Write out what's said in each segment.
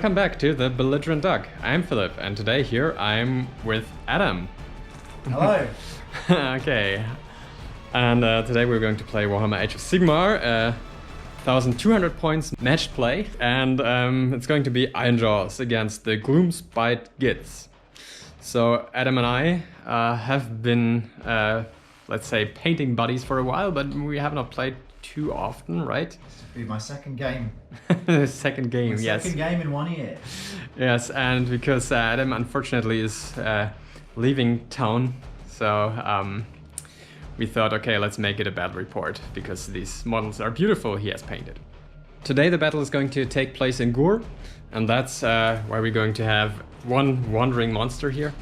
Welcome back to the Belligerent Duck. I'm Philip, and today here I'm with Adam. Hello. Okay, and today we're going to play Warhammer Age of Sigmar, 1200 points match play, and it's going to be IRONJAWZ against the GLOOMSPITE GITZ. So Adam and I have been, let's say, painting buddies for a while, but we have not played too often, right? This will be my second game. Second game, yes. Second game in 1 year. Yes, and because Adam unfortunately is leaving town, so we thought, okay, let's make it a battle report because these models are beautiful he has painted. Today the battle is going to take place in Ghur, and that's where we're going to have one wandering monster here.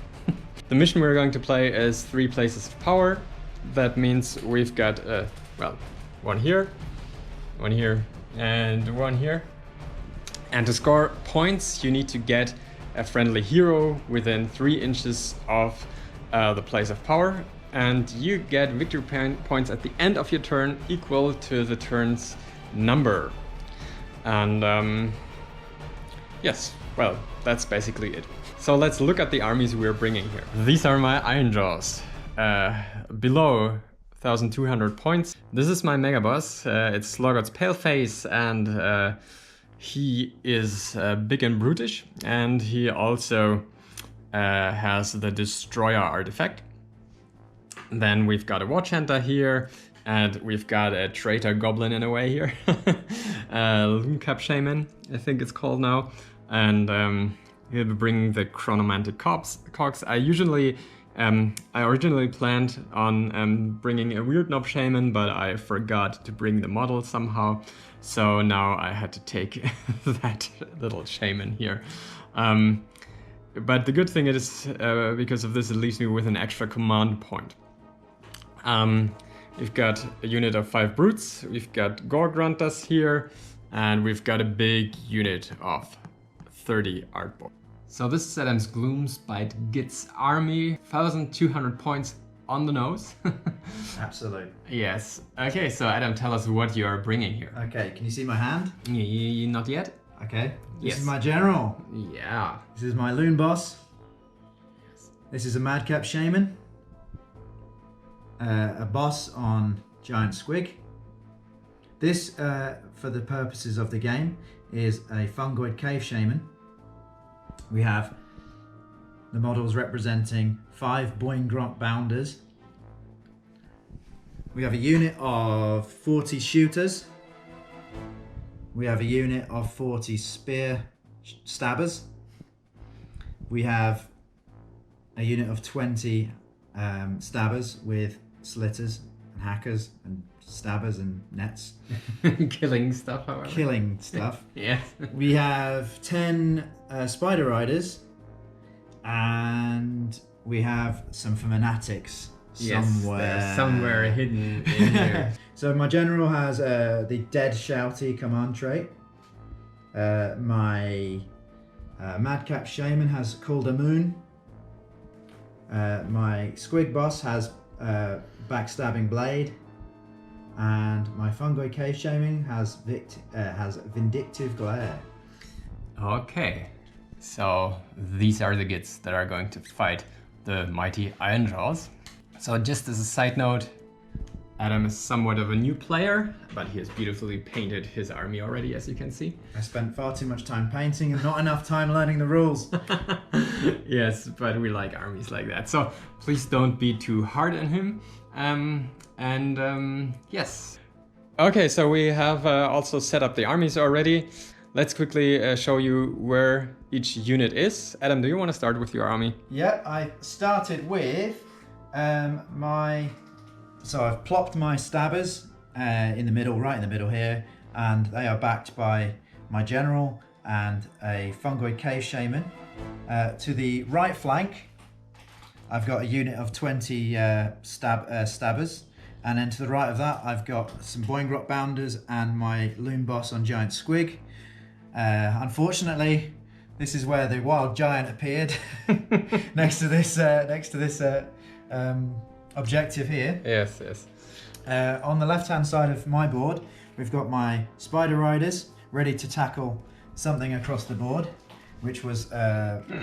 The mission we're going to play is 3 places of power. That means we've got, well, one here, and one here. And to score points, you need to get a friendly hero within 3 inches of the place of power. And you get victory points at the end of your turn equal to the turn's number. And yes, well, that's basically it. So let's look at the armies we're bringing here. These are my IRONJAWZ. Below 1200 points. This is my mega boss. It's Sloggoth's Paleface, and he is big and brutish, and he also has the Destroyer artifact. Then we've got a Watch Hunter here, and we've got a Traitor Goblin in a way here. Loomcap Shaman, I think it's called now. And he'll be bringing the Chronomantic Cogs. I originally planned on bringing a Weird Knob Shaman, but I forgot to bring the model somehow. So now I had to take that little shaman here. But the good thing is, because of this, it leaves me with an extra command point. We've got a unit of 5 brutes, we've got Gargant here, and we've got a big unit of 30 Artborn. So this is Adam's GLOOMSPITE GITZ army, 1200 points on the nose. Absolutely. Yes. Okay, so Adam, tell us what you are bringing here. Okay, can you see my hand? Not yet? Okay. This Yes. is my general. Yeah. This is my loon boss. Yes. This is a madcap shaman. A boss on giant squig. This, for the purposes of the game, is a fungoid cave shaman. We have the models representing 5 Boingrot bounders. We have a unit of 40 shooters. We have a unit of 40 spear stabbers. We have a unit of 20 stabbers with slitters and hackers and stabbers and nets. Killing stuff, however. Killing stuff. Yes. We have 10 spider riders, and we have some fanatics somewhere hidden in here. So my general has the Dead Shouty command trait. My Madcap Shaman has Called a Moon. My Squig Boss has Backstabbing Blade. And my Fungoid Cave Shaman has Vindictive Glare. Okay, so these are the Gits that are going to fight the mighty IRONJAWZ. So just as a side note, Adam is somewhat of a new player, but he has beautifully painted his army already, as you can see. I spent far too much time painting and not enough time learning the rules. Yes, but we like armies like that. So please don't be too hard on him. Yes. Okay, so we have also set up the armies already. Let's quickly show you where each unit is. Adam, do you want to start with your army? Yeah, I started with so I've plopped my stabbers in the middle, right in the middle here, and they are backed by my general and a fungoid cave shaman. To the right flank, I've got a unit of 20 stabbers, and then to the right of that, I've got some Boingrot bounders and my loon boss on giant squig. Unfortunately, this is where the wild giant appeared next to this objective here. Yes, yes. On the left-hand side of my board, we've got my spider riders ready to tackle something across the board. which was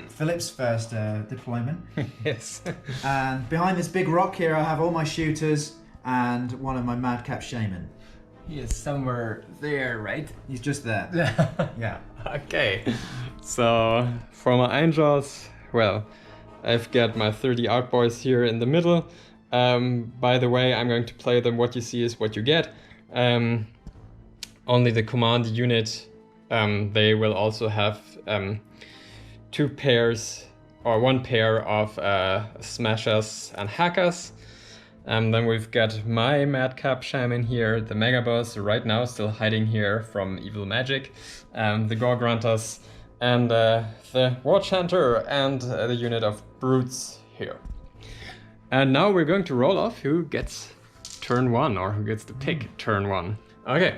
Philip's first deployment. Yes. And behind this big rock here, I have all my shooters and one of my madcap shaman. He is somewhere there, right? He's just there. Yeah. Okay. So for my IRONJAWZ, well, I've got my 30 outboys here in the middle. By the way, I'm going to play them. What you see is what you get. Only the command unit, they will also have 2 pairs or 1 pair of smashers and hackers. Then we've got my madcap shaman here, the mega boss right now still hiding here from evil magic, the Gargant, and the watch hunter, and the unit of brutes here. And now we're going to roll off who gets turn 1, or who gets to pick turn 1. Okay,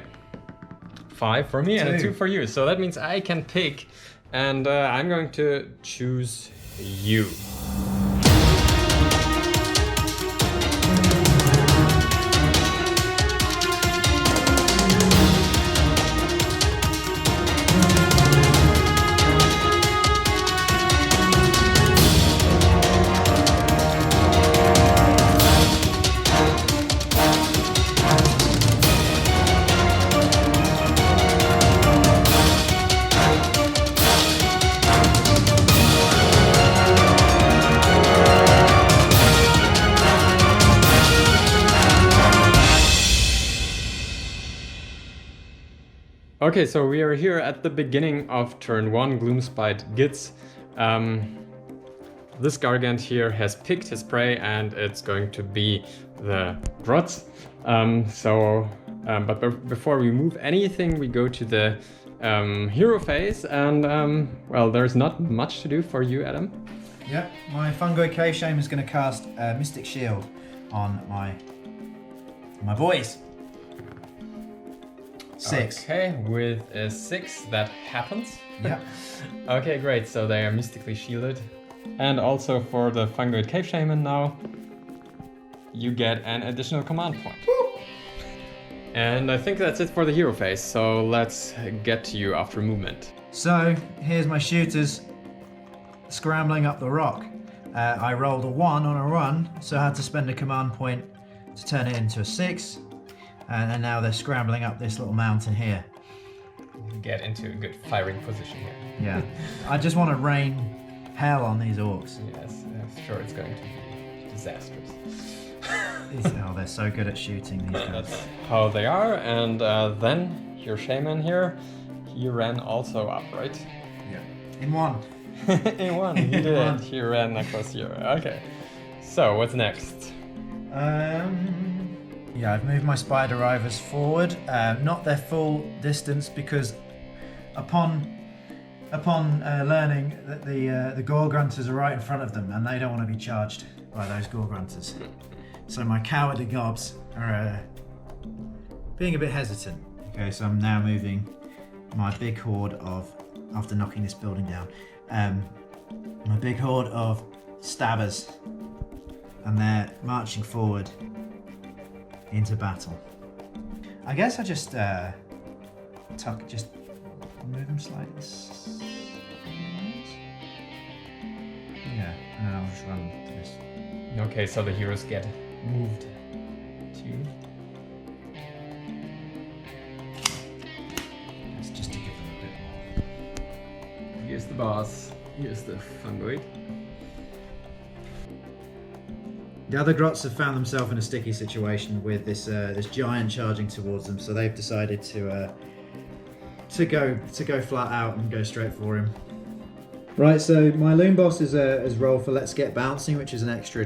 5 for me and a 2 for you. So that means I can pick, and I'm going to choose you. Okay, so we are here at the beginning of turn 1, GLOOMSPITE GITZ. This Gargant here has picked his prey, and it's going to be the Grots. But before we move anything, we go to the hero phase, and well, there's not much to do for you, Adam. Yep, my Fungoid Cave Shaman is going to cast Mystic Shield on my boys. 6. Okay, with a 6 that happens. Yeah. Okay, great. So they are mystically shielded. And also for the Fungoid Cave Shaman now, you get an additional command point. Woo! And I think that's it for the hero phase. So let's get to you after movement. So here's my shooters scrambling up the rock. I rolled a 1 on a run, so I had to spend a command point to turn it into a 6. And now they're scrambling up this little mountain here. Get into a good firing position here. Yeah. I just want to rain hell on these orcs. Yes, I'm sure it's going to be disastrous. Oh, they're so good at shooting, these guys. That's how they are. And then your shaman here, he ran also up, right? Yeah. In 1. In 1, he did. One. He ran across here. Okay. So what's next? Yeah, I've moved my spider rivers forward, not their full distance, because upon learning that the gore grunters are right in front of them, and they don't want to be charged by those gore grunters. So my cowardly gobs are being a bit hesitant. Okay, so I'm now moving my big horde of, after knocking this building down, my big horde of stabbers, and they're marching forward into battle. I guess I just just move them slightly. Yeah, and then I'll just run to this. Okay, so the heroes get moved to. It's just to give them a bit more. Here's the boss. Here's the Fungoid. The other Grots have found themselves in a sticky situation with this this giant charging towards them, so they've decided to go flat out and go straight for him. Right, so my loon boss has rolled for Let's Get Bouncing, which is an extra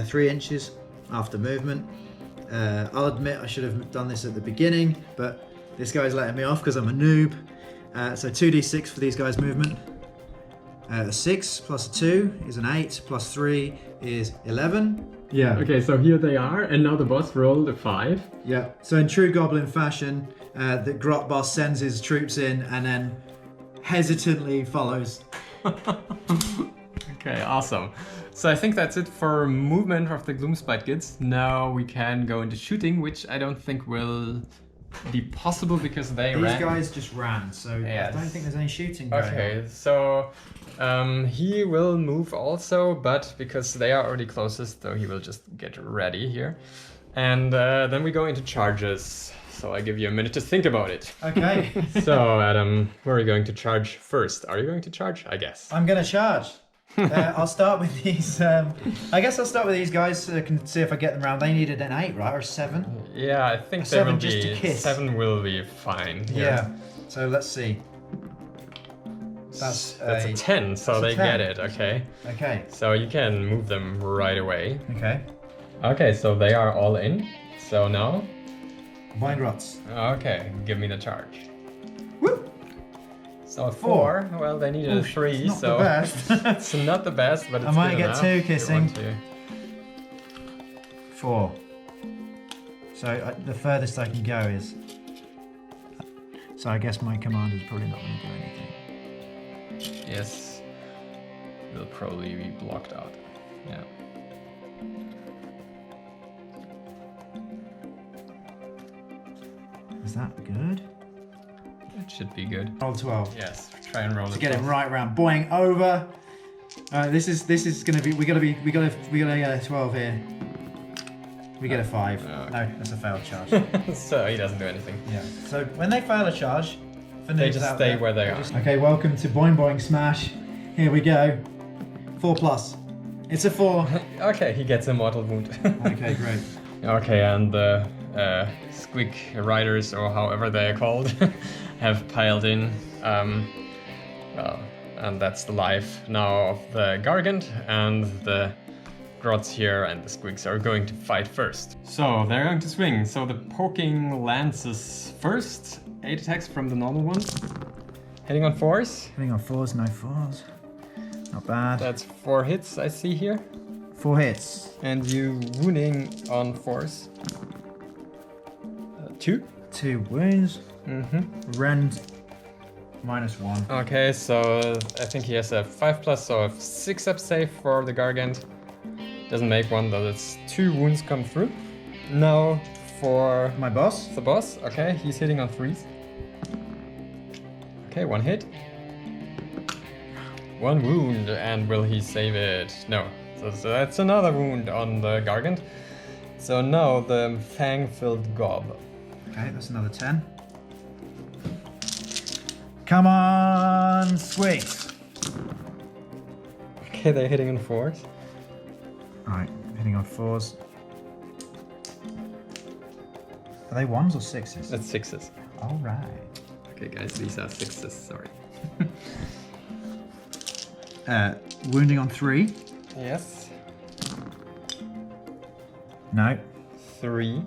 3 inches after movement. I'll admit I should have done this at the beginning, but this guy's letting me off because I'm a noob. So 2d6 for these guys' movement. A 6 plus a 2 is an 8, plus 3 is 11. Yeah. Okay, so here they are, and now the boss rolled a 5. Yeah. So in true goblin fashion, the Grot boss sends his troops in and then hesitantly follows. Okay, awesome. So I think that's it for movement of the GLOOMSPITE GITZ. Now we can go into shooting, which I don't think will be possible because they These ran. guys just ran, so Yes. I don't think there's any shooting going Okay, on. so he will move also, but because they are already closest, so he will just get ready here. And then we go into charges. So I give you a minute to think about it. Okay. So Adam, where are you going to charge first? Are you going to charge? I guess. I'm going to charge. I'll start with these. I guess I'll start with these guys so I can see if I get them around. They needed an 8, right? Or a 7? Yeah, I think A 7 will just be, to kiss. 7 will be fine. Here. Yeah. So let's see. That's a 10, so they 10. get it, okay. Okay. So you can move them right away. Okay. Okay, so they are all in. So now, Blind rots. okay, give me the charge. Woo! So a 4, well they needed a 3, It's not so the best. it's not the best, but it's I might good get enough 2 if you kissing. want to. 4. So the furthest I can go is. So I guess my commander's probably not going to do anything. Yes, will probably be blocked out. Yeah. Is that good? It should be good. Roll 12. Yes, try and roll To it. get him right round, boing over. This is gonna be. We gotta get a 12 here. We get a 5. Okay. No, that's a failed charge. So he doesn't do anything. Yeah. So when they fail a charge, for They noobs just out stay there, where they they are. just- Okay, welcome to Boing Boing Smash. Here we go. 4 plus. It's a 4. Okay, he gets a mortal wound. Okay, great. Okay, and the squeak riders, or however they are called, have piled in. Well, and that's the life now of the Gargant, and the Grots here and the squeaks are going to fight first. So they're going to swing. So the poking lances first. 8 attacks from the normal one. Hitting on 4s. Hitting on 4s, no 4s. Not bad. That's 4 hits I see here. 4 hits. And you wounding on 4s. 2. 2 wounds. Mm-hmm. Rend -1. Okay, so I think he has a 5+, so a 6 up save for the Gargant. Doesn't make one, though. That's 2 wounds come through. Now for My boss. the boss. Okay, he's hitting on 3s. Okay, 1 hit. 1 wound, and will he save it? No. So that's another wound on the Gargant. So now the fang-filled gob. Okay, that's another 10. Come on, squeaks. Okay, they're hitting on 4s. Alright, hitting on 4s. Are they 1s or 6s? That's 6s. Alright. Okay, guys, these are 6s, sorry. Wounding on 3. Yes. No. 3.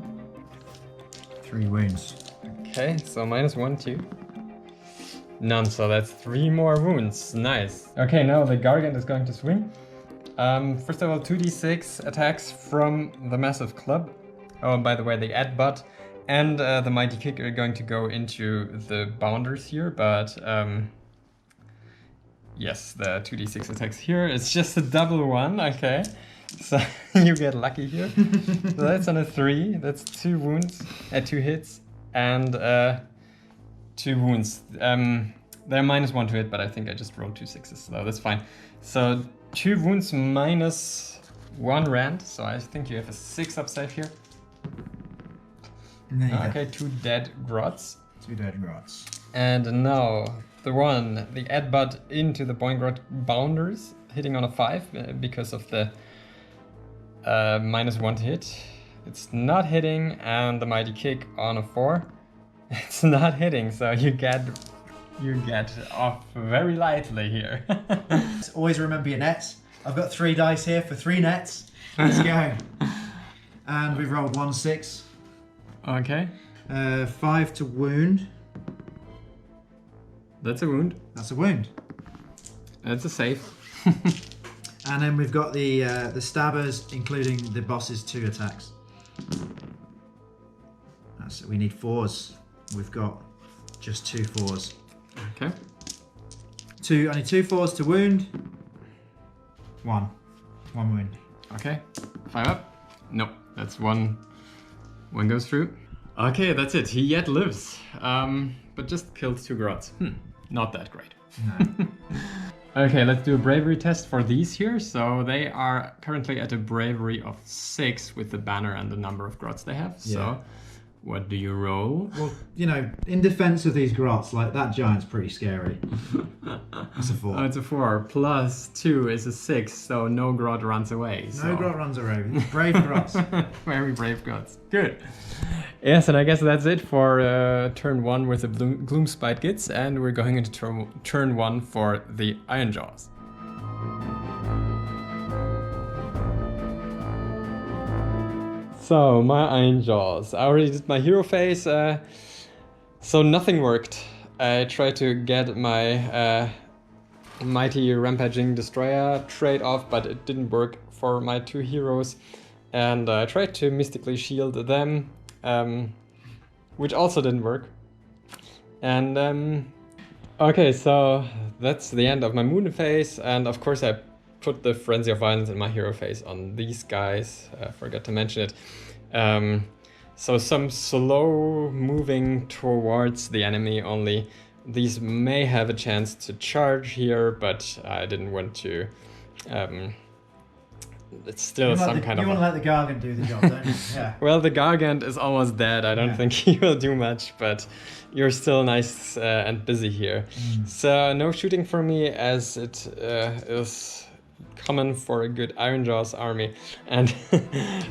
3 wounds. Okay, so -1, 2. None, so that's 3 more wounds. Nice. Okay, now the Gargant is going to swing. First of all, 2d6 attacks from the massive club. Oh, and by the way, the add butt and the mighty kick are going to go into the bounders here, but yes, the 2d6 attacks here. It's just a double 1, okay. So you get lucky here. So that's on a 3. That's 2 wounds, 2 hits, and 2 wounds. They're -1 to hit, but I think I just rolled 2 6s, so that's fine. So 2 wounds -1 rand, so I think you have a 6 up save here. Okay, 2 dead grots. 2 dead grots. And now the add butt into the Boing Grot bounders, hitting on a 5 because of the -1 to hit. It's not hitting, and the mighty kick on a 4. It's not hitting, so you get off very lightly here. Always remember your nets. I've got 3 dice here for 3 nets. Let's go. And we've rolled 1 6. Okay, 5 to wound. that's a wound. That's a wound. That's a save. And then we've got the stabbers, including the boss's 2 attacks. We need 4s. We've got just 2 4s. Okay. Only 2 4s to wound. 1 wound. Okay. 5 up. Nope. That's one. One goes through. Okay, that's it. He yet lives, but just killed 2 grots. Not that great. No. Okay, let's do a bravery test for these here. So they are currently at a bravery of 6 with the banner and the number of grots they have. Yeah. So what do you roll? Well, you know, in defense of these grots, like that giant's pretty scary. It's a 4. Oh, it's a 4. Plus 2 is a 6, so no grot runs away. No grot runs away. Brave grots. Very brave grots. Good. Yes, and I guess that's it for turn 1 with the GLOOMSPITE GITZ, and we're going into turn 1 for the IRONJAWZ. So, my IRONJAWZ. I already did my hero phase, so nothing worked. I tried to get my mighty rampaging destroyer trade off, but it didn't work for my 2 heroes. And I tried to mystically shield them, which also didn't work. And okay, so that's the end of my moon phase, and of course I put the Frenzy of Violence in my hero phase on these guys. I forgot to mention it. So some slow moving towards the enemy only. These may have a chance to charge here, but I didn't want to. It's still some kind of. You want to let the Gargant do the job, don't you? Yeah. Well, the Gargant is almost dead. I don't think he will do much, but you're still nice and busy here. So no shooting for me, as it is common for a good IRONJAWZ army, and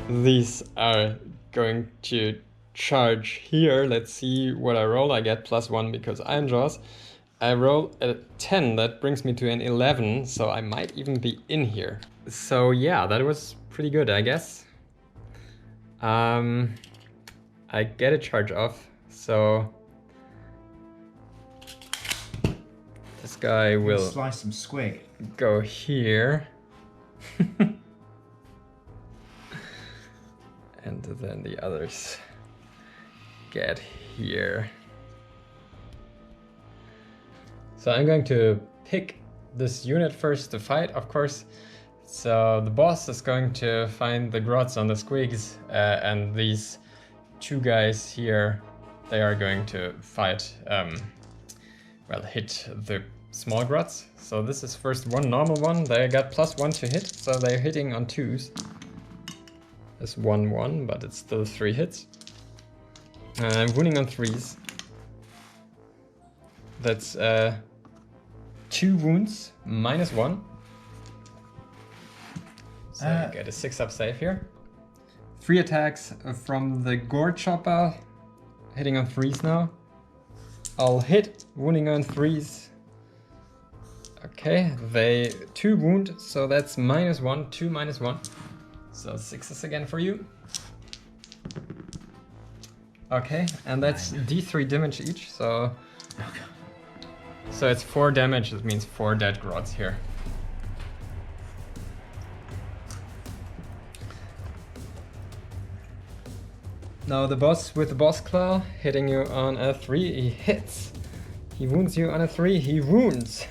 these are going to charge here. Let's see what I roll. I get +1 because IRONJAWZ. I roll a 10, that brings me to an 11, so I might even be in here. So yeah, that was pretty good, I guess. I get a charge off, so this guy will slice some squig. Go here. And then the others get here. So I'm going to pick this unit first to fight, of course. So the boss is going to find the grots on the squigs, and these 2 guys here, they are going to fight, well, hit the small grots. So this is first one normal one. They got +1 to hit, so they're hitting on 2s. It's 1-1, but it's still 3 hits. I'm wounding on 3s. That's 2 wounds, -1. So you get a 6-up save here. 3 attacks from the Ghur chopper, hitting on 3s now. I'll hit, wounding on 3s. Okay, they 2 wound, so that's -1, 2 -1. So 6s again for you. Okay, and that's D3 damage each, so it's 4 damage. That means 4 dead grots here. Now the boss with the boss claw, hitting you on a 3, he hits. He wounds you on a 3, he wounds.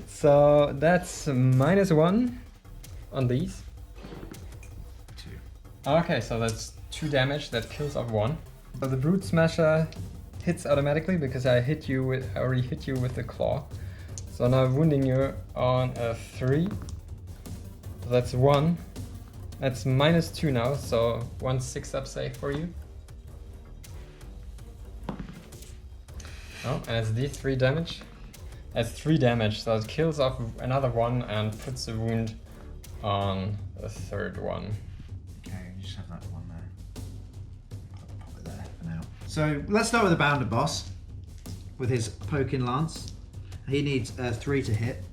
So that's -1 on these. 2. Okay, so that's 2 damage, that kills off 1. So the Brute Smasher hits automatically because I already hit you with the claw. So now I'm wounding you on a 3. That's 1. That's -2 now, so 1 6-up save for you. Oh, and it's D3 damage. That's 3 damage, so it kills off another 1 and puts a wound on the 3rd one. Okay, you just have that one there. Pop it there for now. So let's start with the Bounder boss with his poking lance. He needs 3 to hit.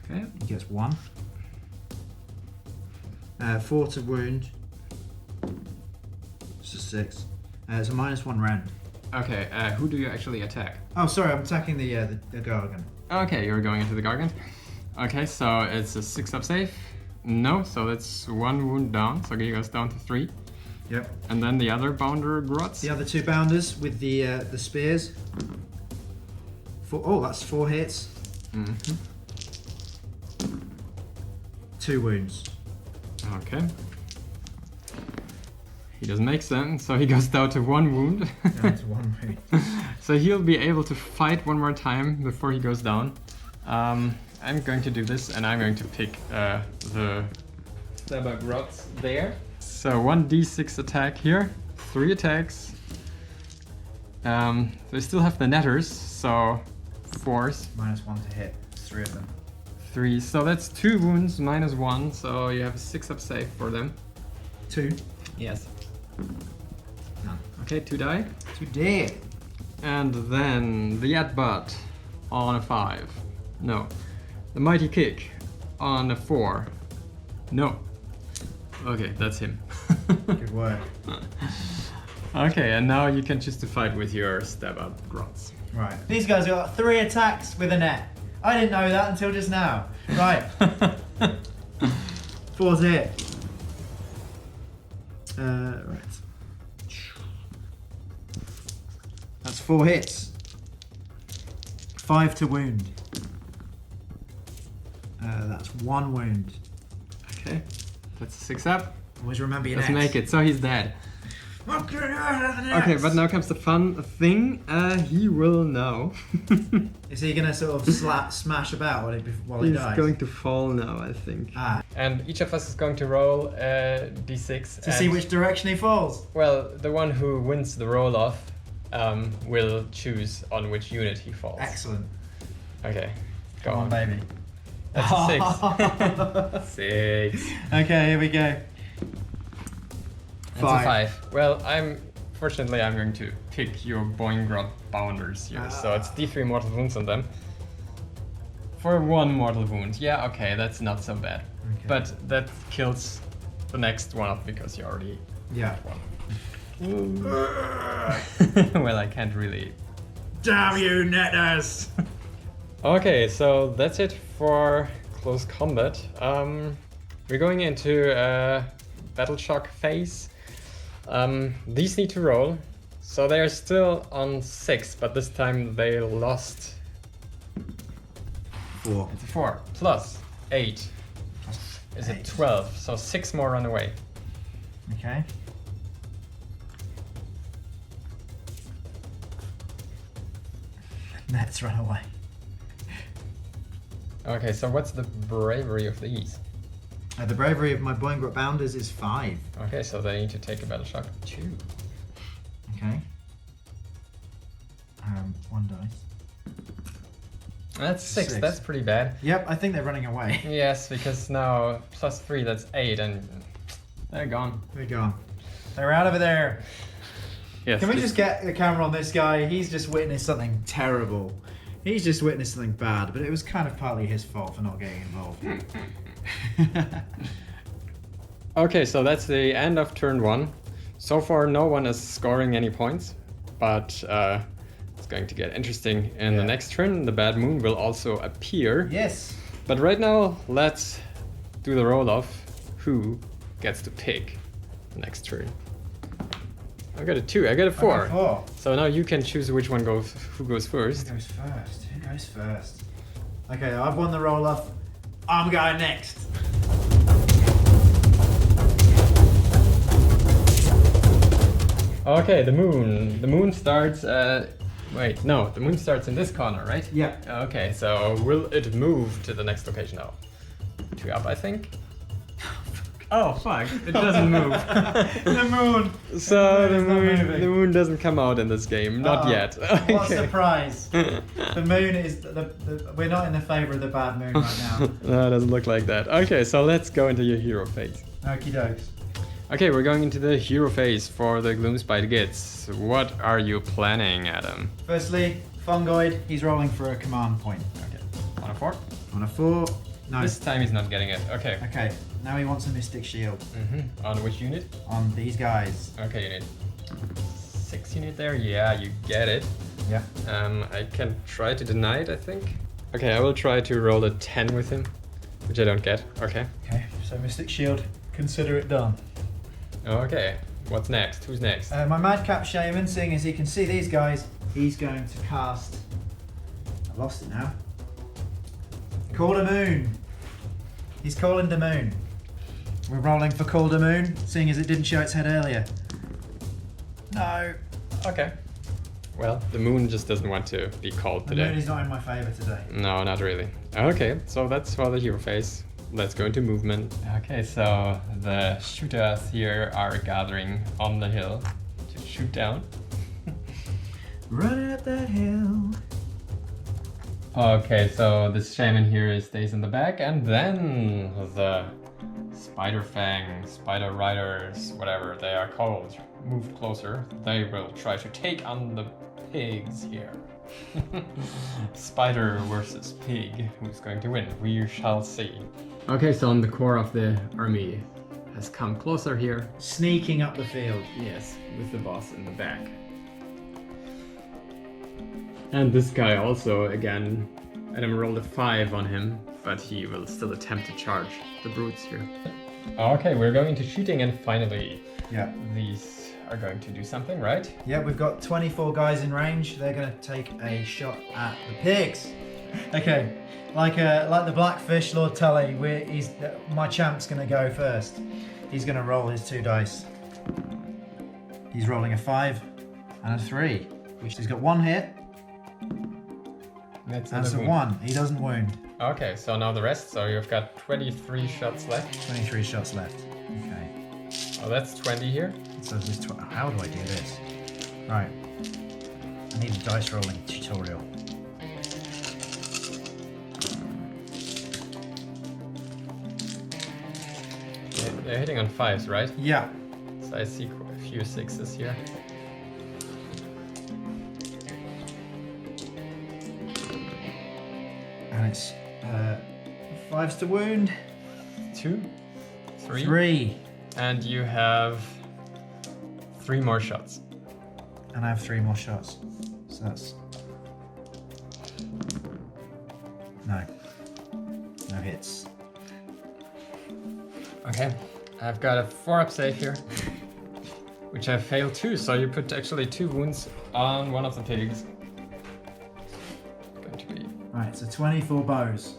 Okay, he gets 1. 4 to wound. It's a 6. It's a -1 round. Okay, who do you actually attack? Oh, sorry, I'm attacking the Gargant. Okay, you're going into the Gargant. Okay, so it's a 6-up save. No, so that's 1 wound down, so he goes down to 3. Yep. And then the other Bounder grots. The other 2 Bounders with the spears. That's 4 hits. 2 wounds. Okay. He doesn't make sense, so he goes down to 1 wound. Down to 1 wound. So he'll be able to fight one more time before he goes down. I'm going to do this, and I'm going to pick the Gargant there. So 1d6 attack here, 3 attacks. They still have the netters, so 4s. -1 to hit, 3 of them. 3, so that's 2 wounds, -1, so you have a 6-up save for them. 2. Yes. None. Okay, 2 die. 2 dead. And then the Headbutt on a 5. No. The Mighty Kick on a 4. No. Okay, that's him. Good work. Okay, and now you can choose to fight with your stab-up grunts. Right. These guys got 3 attacks with a net. I didn't know that until just now. Right. 4 to hit. Right. That's 4 hits. 5 to wound. That's 1 wound. Okay, that's a 6-up. Always remember your Let's nets. make it, so he's dead. Okay, but now comes the fun thing. He will know. Is he gonna sort of smash about while he dies? He's going to fall now, I think. Ah. And each of us is going to roll a d6. To see which direction he falls. Well, the one who wins the roll-off will choose on which unit he falls. Excellent. Okay, go Come on, baby. That's a 6. 6. Okay, here we go. That's a 5. Well, fortunately I'm going to pick your Boingrod Bounders here. So it's d3 mortal wounds on them. For 1 mortal wound. Yeah, okay, that's not so bad. Okay. But that kills the next one off because you already Yeah. one. Well, I can't really. Damn you, netters! Okay, so that's it for close combat. We're going into battle shock phase. These need to roll. So they're still on 6, but this time they lost. 4. It's a 4 plus 8. Is it 12? So 6 more run away. Okay. Let's run away. Okay, so what's the bravery of these? The bravery of my Boingrot Bounders is 5. Okay, so they need to take a battle shock 2. Okay. 1 dice. That's 6. 6. That's pretty bad. Yep, I think they're running away. Yes, because now plus 3, that's 8, and they're gone. They're gone. They're out of there. Yes. Can we just get the camera on this guy? He's just witnessed something terrible. He's just witnessed something bad, but it was kind of partly his fault for not getting involved. Okay, so that's the end of turn 1. So far, no one is scoring any points, but it's going to get interesting in the next turn. The Bad Moon will also appear. Yes. But right now, let's do the roll-off. Who gets to pick the next turn? I got a 2. I got a 4. I got 4. So now you can choose which one goes. Who goes first? Who goes first? Who goes first? Okay, I've won the roll-off. I'm going next. Okay, the moon. The moon starts. Wait, no, the moon starts in this corner, right? Yeah. Okay, so will it move to the next location now? 2 up, I think. Oh fuck! It doesn't move. The moon. So The moon is not moving. the moon doesn't come out in this game, not yet. What a surprise! The moon is we're not in the favour of the bad moon right now. No, it doesn't look like that. Okay, so let's go into your hero phase. Okie dokes. Okay, we're going into the hero phase for the GLOOMSPITE GITZ. What are you planning, Adam? Firstly, Fungoid. He's rolling for a command point. Okay, on a 4. On a 4. No. This time he's not getting it. Okay. Okay. Now he wants a Mystic Shield On which unit? on these guys. Okay, unit 6 unit there. Yeah, you get it. Yeah. I can try to deny it, I think. Okay, I will try to roll a 10 with him, which I don't get. Okay. Okay. So Mystic Shield. Consider it done. Okay. What's next? Who's next? My Madcap Shaman, seeing as he can see these guys, he's going to cast. I lost it now. Call the Moon. He's calling the Moon. We're rolling for Call the Moon, seeing as it didn't show its head earlier. No. Okay. Well, the moon just doesn't want to be called The today. moon is not in my favor today. No, not really. Okay, so that's for the hero phase. Let's go into movement. Okay, so the shooters here are gathering on the hill to shoot down. Running up that hill. Okay, so this shaman here stays in the back, and then the spider fang, spider riders, whatever they are called, move closer. They will try to take on the pigs here. Spider versus pig, who's going to win? We shall see. Okay, so the core of the army has come closer here. Sneaking up the field. Yes, with the boss in the back. And this guy also, again, Adam rolled a 5 on him, but he will still attempt to charge the brutes here. Okay, we're going to shooting, and finally, Yeah. these are going to do something, right? Yeah, we've got 24 guys in range. They're going to take a shot at the pigs. Okay, like the Blackfish Lord Tully, my champ's going to go first. He's going to roll his 2 dice. He's rolling a 5 and a 3. He's got 1 hit. That's a 1. He doesn't wound. Okay, so now the rest. So you've got 23 shots left. 23 shots left. Okay. Oh, that's 20 here. So this how do I do this? Right. I need a dice rolling tutorial. They're hitting on 5s, right? Yeah. So I see a few 6s here. And it's 5s to wound. 2, 3. 3. And you have 3 more shots. And I have 3 more shots. So that's... No. No hits. Okay, I've got a 4-up save here, which I failed too, so you put actually 2 wounds on one of the pigs. Going to be... Right, so 24 bows.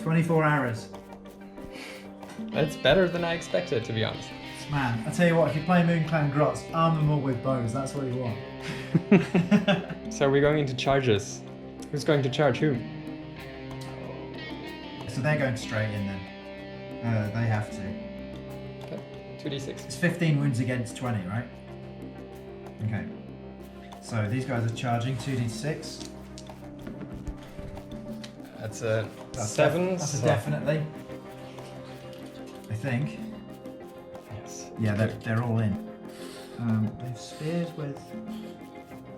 24 arrows. That's better than I expected, to be honest. Man, I tell you what, if you play Moon Clan Grots, arm them all with bows, that's what you want. So we're going into charges. Who's going to charge who? So they're going straight in then. They have to. Okay, 2d6. It's 15 wounds against 20, right? Okay. So these guys are charging 2d6. That's a 7. That's a so- definitely. I think. Yes. Yeah, they're all in. They've speared with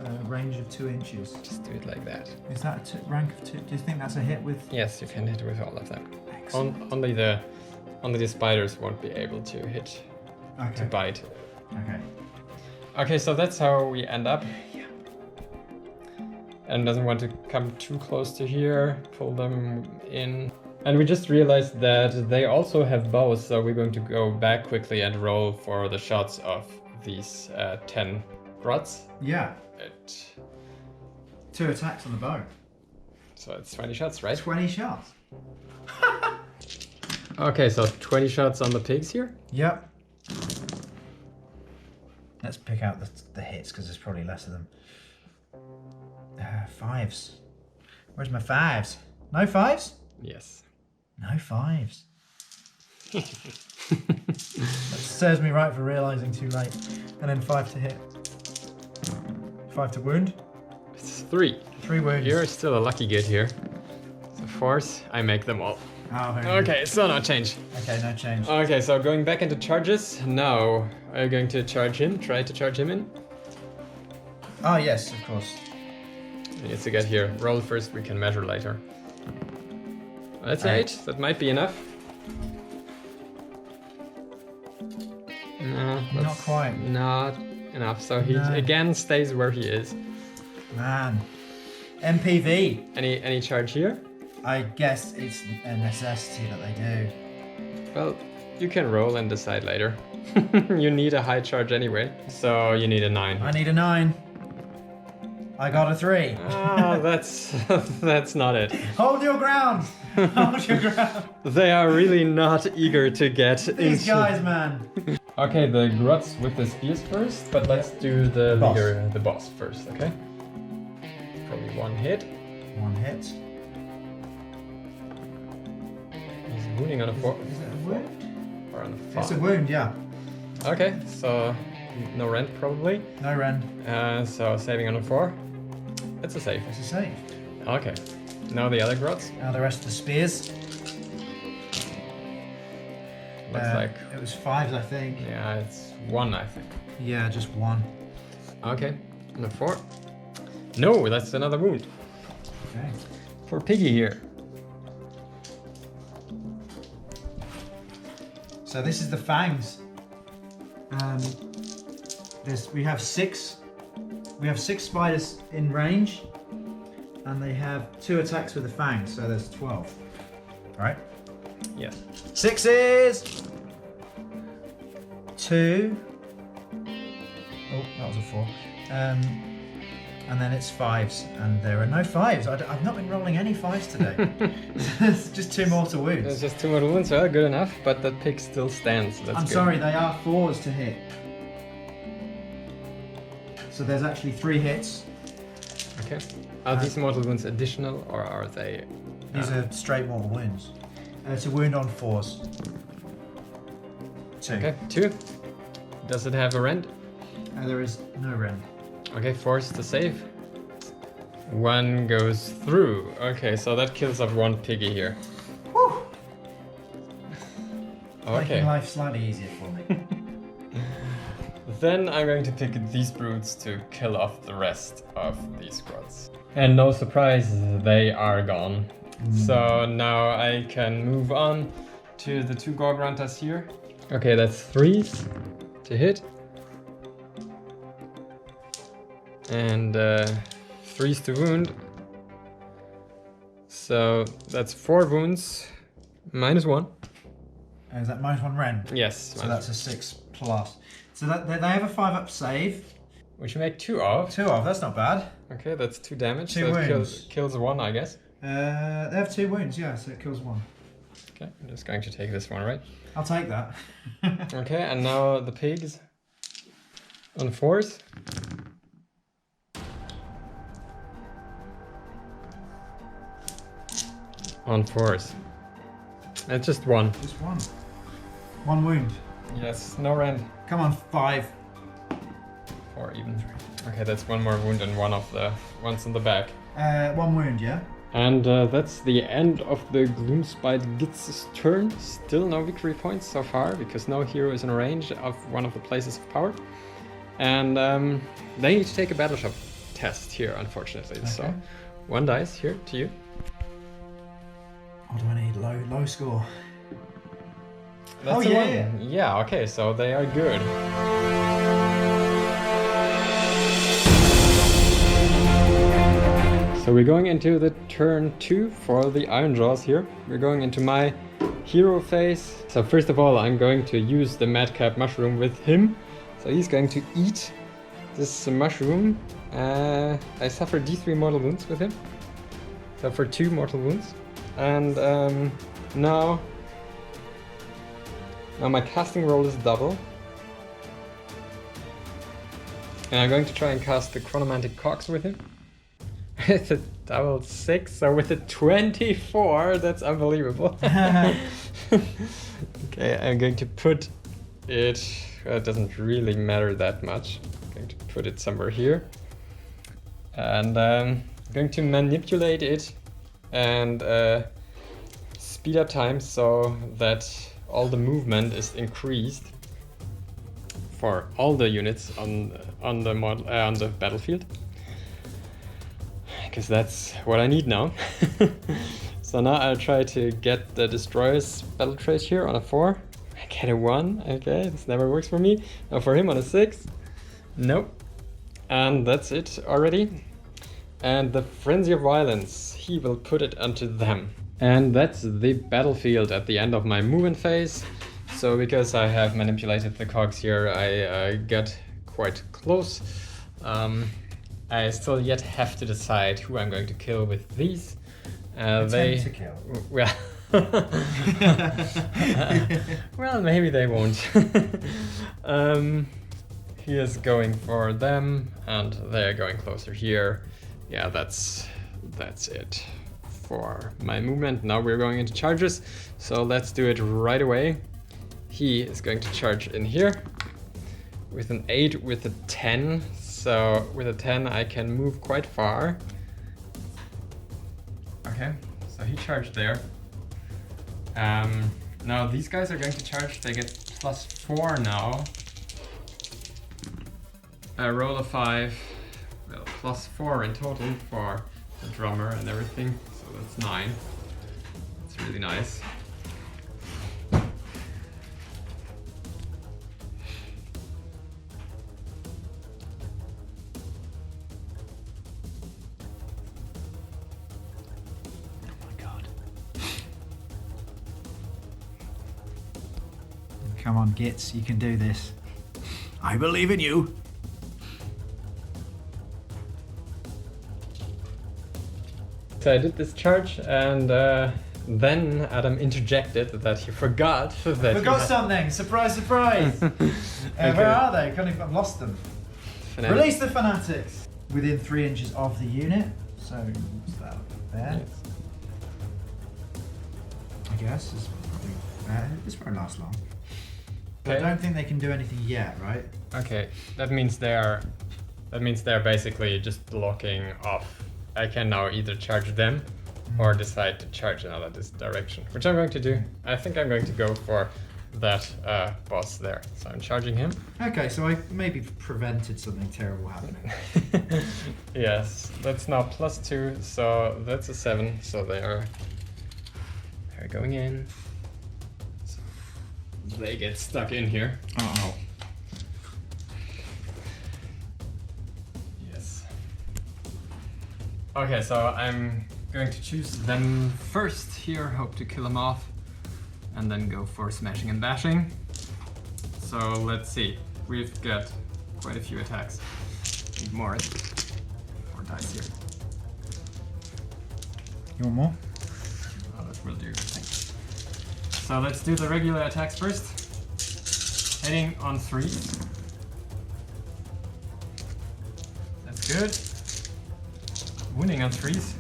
a range of 2 inches. Just do it like that. Is that a rank of 2? Do you think that's a hit with? Yes, you can hit with all of them. Excellent. Only the spiders won't be able to hit, to Okay. bite. Okay. Okay, so that's how we end up. And doesn't want to come too close to here, pull them in. And we just realized that they also have bows, so we're going to go back quickly and roll for the shots of these 10 grots. Yeah. 2 So attacks on the bow. it's 20 shots, right? 20 shots. Okay, so 20 shots on the pigs here. Yep. Let's pick out the hits because there's probably less of them. 5s. Where's my 5s? No 5s? Yes. No 5s. That serves me right for realising too late. And then 5 to hit. 5 to wound. It's 3. 3 wounds. You're still a lucky git here. So 4s, I make them all. Oh, very good. Okay, so no change. Okay, no change. Okay, so going back into charges. Now, are you going to charge him? Try to charge him in? Oh, yes, of course. He needs to get here. Roll first, we can measure later. That's 8. That might be enough. No, Not that's quite. Not enough. So he No. again stays where he is. Man. MPV. Any charge here? I guess it's a necessity that they do. Well, you can roll and decide later. You need a high charge anyway, so you need a 9. I need a 9. I got a 3. Ah, that's not it. Hold your ground! Hold your ground! They are really not eager to get These into... guys, man. Okay, the Grots with the spears first, but let's do the boss. leader, the boss first, okay? Probably one hit. One hit. He's wounding on a 4. Is it a wound? Or on a 5. It's a wound, yeah. Okay, so no rend probably. No rend. So saving on a 4. It's a save. It's a save. Okay. Now the other Grots. Now the rest of the spears. Looks like... It was 5s, I think. Yeah, it's 1, I think. Yeah, just 1. Okay, and a 4. No, that's another wound. Okay. For Piggy here. So this is the fangs. We have 6. We have 6 spiders in range, and they have 2 attacks with the fangs. So there's 12. Right? Yes. 6s. 2. Oh, that was a 4. And then it's 5s, and there are no 5s. I've not been rolling any 5s today. It's just 2 mortal wounds. It's just 2 mortal wounds, well, good enough, but the pig still stands, so that's I'm good. sorry, they are 4s to hit. So there's actually 3 hits. Okay. Are these mortal wounds additional, or are they... These are straight mortal wounds. It's a wound on 4s. 2. Okay, 2. Does it have a rend? There is no rend. Okay, force to save. 1 goes through. Okay, so that kills off 1 piggy here. Whew. Okay. Making life slightly easier for me. Then I'm going to pick these brutes to kill off the rest of these Grots. And no surprise, they are gone. So now I can move on to the 2 Gargantas here. Okay, that's 3s to hit. And 3s to wound. So that's 4 wounds, -1. And is that -1 rend? Yes. So that's a 6 plus. So that they have a 5-up save. Which you make 2 of. 2 of, that's not bad. Okay, that's 2 damage. 2 so it wounds. kills 1, I guess. They have 2 wounds, yeah, so it kills 1. Okay, I'm just going to take this one, right? I'll take that. Okay, and now the pigs on 4s. On 4s. It's just 1. Just 1. 1 wound. Yes, no rend. Come on, 5. 4 even. Okay, that's 1 more wound and 1 of the ones on the back. 1 wound, yeah? And that's the end of the Gloomspite Gitz's turn. Still no victory points so far, because no hero is in range of one of the places of power. And they need to take a battleship test here, unfortunately. Okay. So 1 dice here to you. What do I need? Low score. That's Oh, a yeah. 1. Yeah, okay, so they are good. So we're going into the turn 2 for the IRONJAWZ here. We're going into my hero phase. So first of all, I'm going to use the madcap mushroom with him. So he's going to eat this mushroom. I suffer D3 mortal wounds with him. So for 2 mortal wounds. And now my casting roll is double. And I'm going to try and cast the Chronomantic Cogs with him. It's a double 6, so with a 24, that's unbelievable. Okay, I'm going to put it, it doesn't really matter that much. I'm going to put it somewhere here. And I'm going to manipulate it and speed up time so that all the movement is increased for all the units on the battlefield. Because that's what I need now. So now I'll try to get the Destroyer's battle trait here on a 4. I get a 1, okay, this never works for me. Now for him on a 6. Nope. And that's it already. And the Frenzy of Violence, he will put it onto them. And that's the battlefield at the end of my movement phase. So because I have manipulated the cogs here, I got quite close. I still yet have to decide who I'm going to kill with these. Attempt to kill. Well, Well, maybe they won't. He is going for them, and they're going closer here. Yeah, that's it for my movement. Now we're going into charges, so let's do it right away. He is going to charge in here with an 8 with a 10. So with a 10 I can move quite far. Okay, so he charged there. Now these guys are going to charge. They get +4 now. I roll a 5. Well, +4 in total for the drummer and everything. So that's 9. It's really nice. Come on, Gitz, you can do this. I believe in you. So I did this charge, and then Adam interjected that he forgot that Forgot something! Surprise, surprise! Okay. Where are they? I've lost them. Fanatic. Release the fanatics! Within 3 inches of the unit. So, what's that there? Yes. I guess it's probably, this won't last long. Okay. I don't think they can do anything yet, right? Okay, that means they're basically just blocking off. I can now either charge them or decide to charge another this direction, which I'm going to do. I think I'm going to go for that boss there. So I'm charging him. Okay, so I maybe prevented something terrible happening. Yes, that's now +2, so that's a 7. So they're going in. So they get stuck in here. Uh-oh. Yes. Okay, so I'm going to choose them first here, hope to kill them off, and then go for smashing and bashing. So let's see. We've got quite a few attacks. Need more dice here. You want more? Oh, that will do, I think. So let's do the regular attacks first. Hitting on 3. That's good. Wounding on 3s.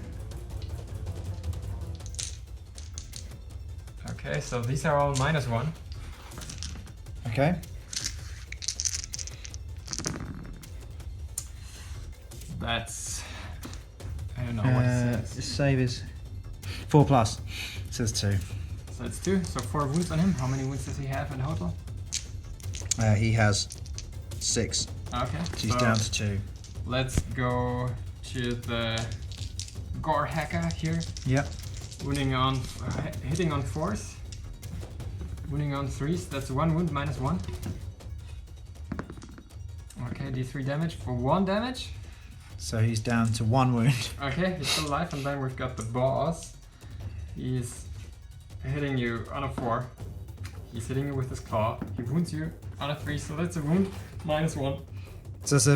Okay, so these are all -1. Okay. That's... I don't know what it says. Save is 4+. It says 2. So that's 2, so 4 wounds on him. How many wounds does he have in total? He has 6. Okay, She's so down to 2. let's go to the Ghur hacker here. Yep. Wounding on, hitting on 4s. Wounding on 3s, that's 1 wound, -1. Okay, d3 damage for 1 damage. So he's down to 1 wound. Okay, he's still alive, and then we've got the boss. He's hitting you on a 4. He's hitting you with his claw. He wounds you on a 3, so that's a wound, -1. So it's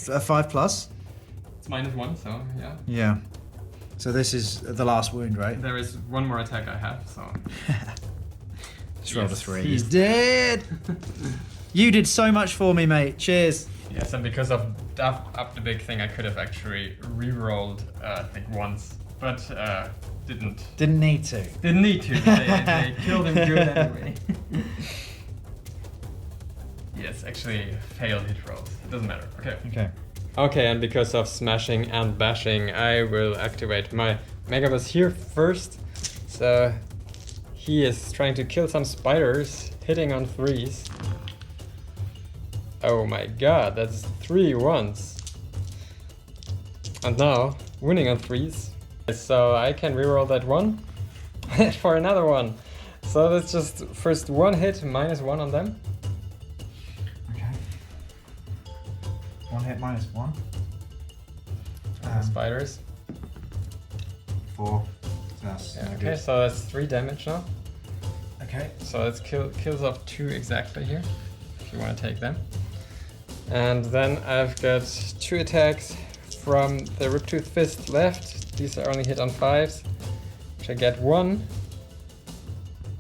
a 5+? It's -1, so yeah. Yeah. So this is the last wound, right? There is 1 more attack I have, so... Just rolled a Yes, 3. he's He's dead! You did so much for me, mate. Cheers. Yes, and because of up the big thing, I could have actually re-rolled, I think once, but didn't. Didn't need to. Didn't need to. They killed him good anyway. Yes, actually failed hit rolls. It doesn't matter. Okay. Okay. Okay, and because of smashing and bashing, I will activate my Megaboss here first. So he is trying to kill some spiders, hitting on 3s. Oh my god, that's 3 once. And now, winning on 3s. So I can reroll that 1 for another 1. So that's just first 1 hit, -1 on them. Okay. 1 hit -1. Spiders. 4. That's Yeah, no okay, good. so that's 3 damage now. Okay. So it's kills off 2 exactly here, if you want to take them. And then I've got 2 attacks from the Riptooth Fist left. These are only hit on 5s, which which I get 1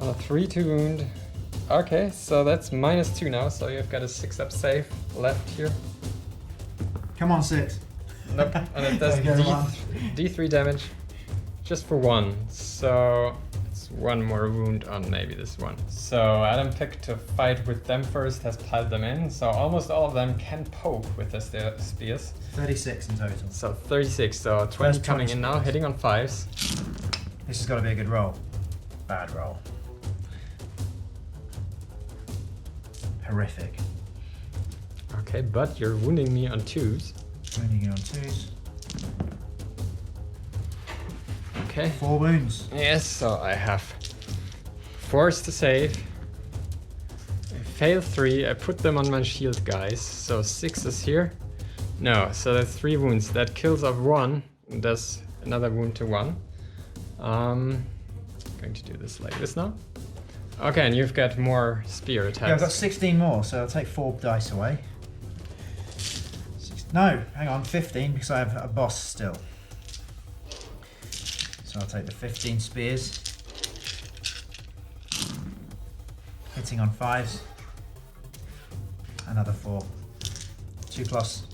on a 3 to wound. Okay, so that's -2 now, so you've got a 6-up save left here. Come on, 6. Nope, and it does D3 damage just for 1, so it's 1 more wound on maybe this one. So Adam picked to fight with them first, has piled them in, so almost all of them can poke with their spears. 36 in total. So 36, so 20 First coming 20 in now, hitting on 5s. This has got to be a good roll. Bad roll. Horrific. Okay, but you're wounding me on 2s. Wounding you on 2s. Okay. 4 wounds. Yes, so I have 4s to save. I failed 3, I put them on my shield, guys. So 6 is here. No, so that's 3 wounds. That kills off 1, and does another wound to 1. Going to do this like this now. Okay, and you've got more spear attacks. Yeah, I've got 16 more, so I'll take 4 dice away. No, hang on, 15, because I have a boss still. So I'll take the 15 spears. Hitting on 5s. Another 4. 2 plus.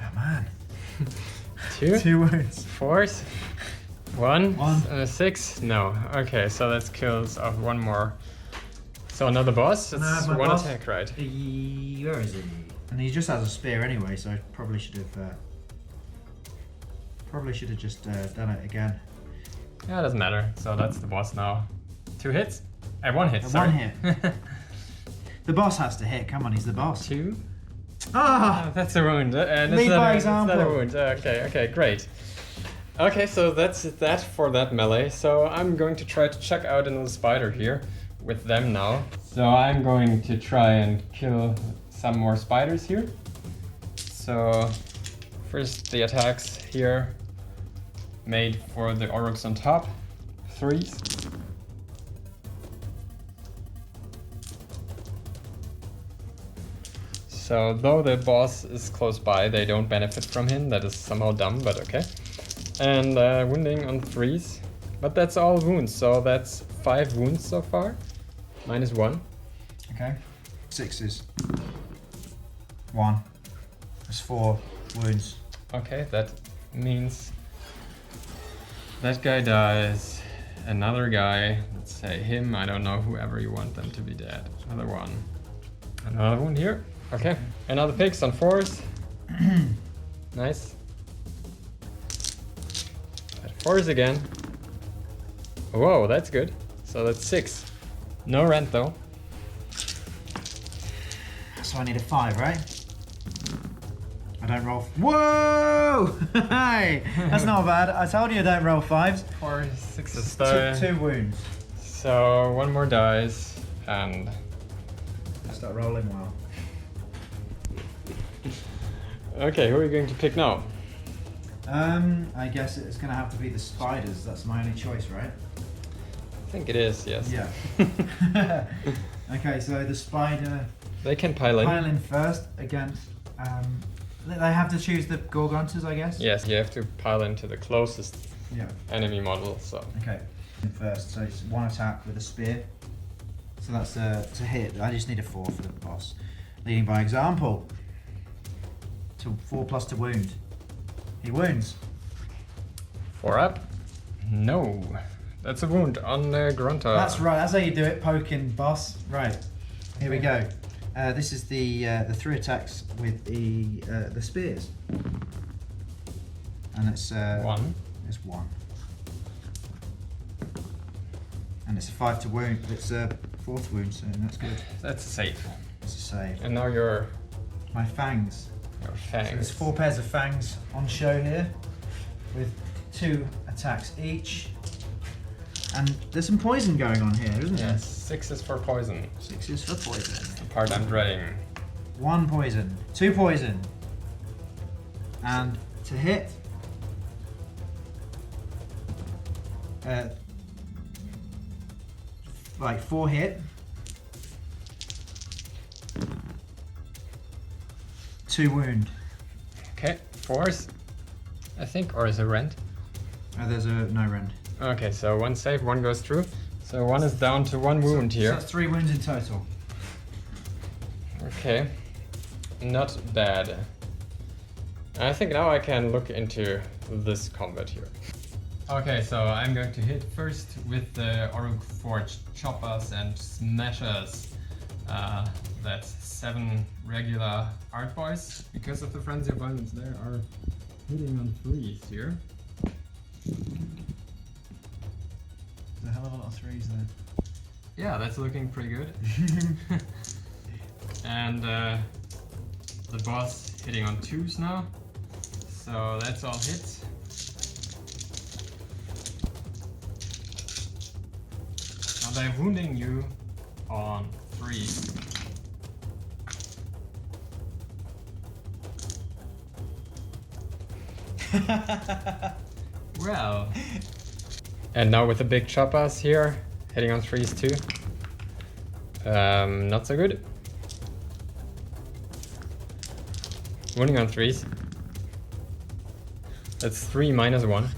Oh man. 2? 2 wounds. 4s? 1? 1. And a 6? No. Okay, so that kills off 1 more. So another boss? It's No, my 1 boss. attack, right? Where is he? And he just has a spear anyway, so I probably should have just done it again. Yeah, it doesn't matter. So that's the boss now. 2 hits? 1 hit, sorry. 1 hit. The boss has to hit. Come on, he's the boss. 2? Ah! Oh, that's a wound. Lead by example. That's not a wound. Okay, great. Okay, so that's that for that melee. So I'm going to try to check out another spider here with them now. So I'm going to try and kill some more spiders here. So first the attacks here made for the Aurochs on top. 3s. So though the boss is close by, they don't benefit from him. That is somehow dumb, but okay. And wounding on 3s. But that's all wounds, so that's 5 wounds so far. -1. Okay. 6s. 1. That's 4 wounds. Okay, that means that guy dies. Another guy, let's say him, I don't know, whoever you want them to be dead. Another one. Another one here. Okay, another picks on 4s. Nice. 4s again. Whoa, that's good. So that's 6. No rent though. So I need a 5, right? I don't roll. Whoa! Hey, that's not bad. I told you I don't roll 5s. 4, 6 is 2 wounds. So 1 more dies and Start rolling well. okay, who are you going to pick now? I guess it's gonna have to be the spiders. That's my only choice, right? I think it is, yes. Yeah. Okay, so the spider They can pile in. first against. They have to choose the Garganters, I guess. Yes, you have to pile into the closest Yeah. enemy model, so. Okay. First, so it's 1 attack with a spear. So that's to hit. I just need a 4 for the boss. Leading by example. To 4 plus to wound. He wounds. 4 up? No. That's a wound on Grunter. That's right. That's how you do it, poking boss. Right. Here we go. This is the 3 attacks with the spears. And it's 1. It's 1. And it's a 5 to wound. It's a 4th wound, so that's good. That's safe. It's a save. And now your My fangs. So fangs. there's 4 pairs of fangs on show here, with 2 attacks each. And there's some poison going on here, isn't there? Yes, 6 is for poison. 6 is for poison. The part I'm dreading. 1 poison, 2 poison, and to hit, like 4 hit, 2 wound. Okay, 4s, I think, or is it rend? There's a no rend. Okay, so one save, one goes through. So one is down to one wound So here. that's 3 wounds in total. Okay, not bad. I think now I can look into this combat here. Okay, so I'm going to hit first with the Orug Forged Choppers and Smashers. That's 7 regular Art Boys. Because of the Frenzy of Violence, they are hitting on 3s here. There's a hell of a lot of 3s there. Yeah, that's looking pretty good. And the boss hitting on 2s now. So that's all hits. Now they're wounding you on 3. Well. And now with the big choppers here, hitting on 3s too. Not so good. Wounding on 3s. That's 3 minus 1.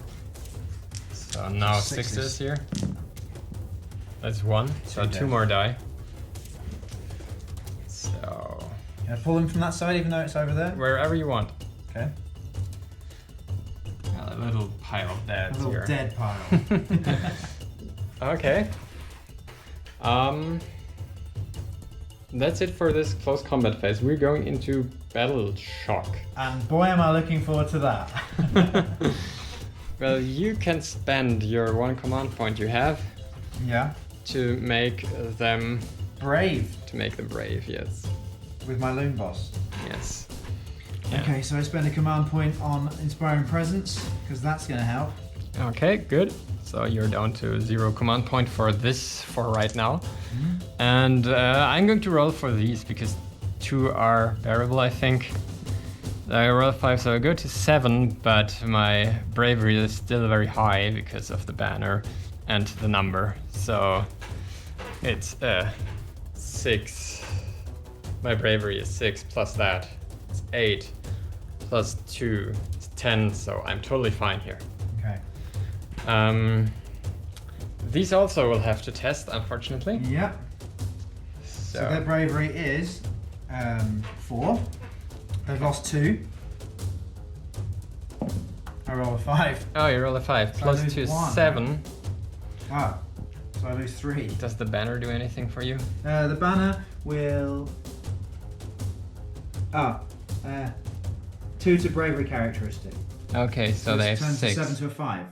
So now 6s here. That's 1. So 2 more die. So. Can I pull him from that side even though it's over there? Wherever you want. Okay. A little pile of dead here. A little dead pile. Okay. That's it for this close combat phase. We're going into battle shock. And boy am I looking forward to that. Well, you can spend your 1 command point you have. Yeah. To make them brave. To make them brave, yes. With my loon boss. Yes. Yeah. Okay, so I spend a command point on Inspiring Presence, because that's going to help. Okay, good. So you're down to 0 command point for this for right now. And I'm going to roll for these because 2 are bearable, I think. I roll 5, so I go to 7, but my bravery is still very high because of the banner and the number. So it's 6. My bravery is 6 plus that. It's 8 plus 2. It's 10, so I'm totally fine here. Okay. These also will have to test, unfortunately. Yep. So their bravery is 4. They've lost 2. I roll a 5. Oh, you roll a 5. So Plus 2, 7. Ah, so I lose 3. Does the banner do anything for you? The banner will... 2 to bravery characteristic. Okay, so they have 6. 7 to a 5.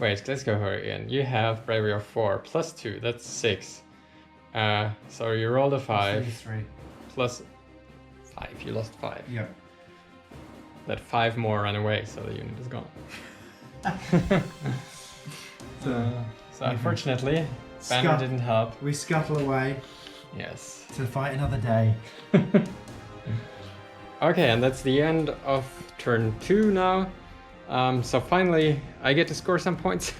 Wait, let's go for it again. You have bravery of 4 plus 2, that's 6. So you rolled a 5. 3. Plus 5, you lost 5. Yep. Let 5 more run away, so the unit is gone. So unfortunately, banner didn't help. We scuttle away. Yes. To fight another day. Okay, and that's the end of turn 2 now. So finally, I get to score some points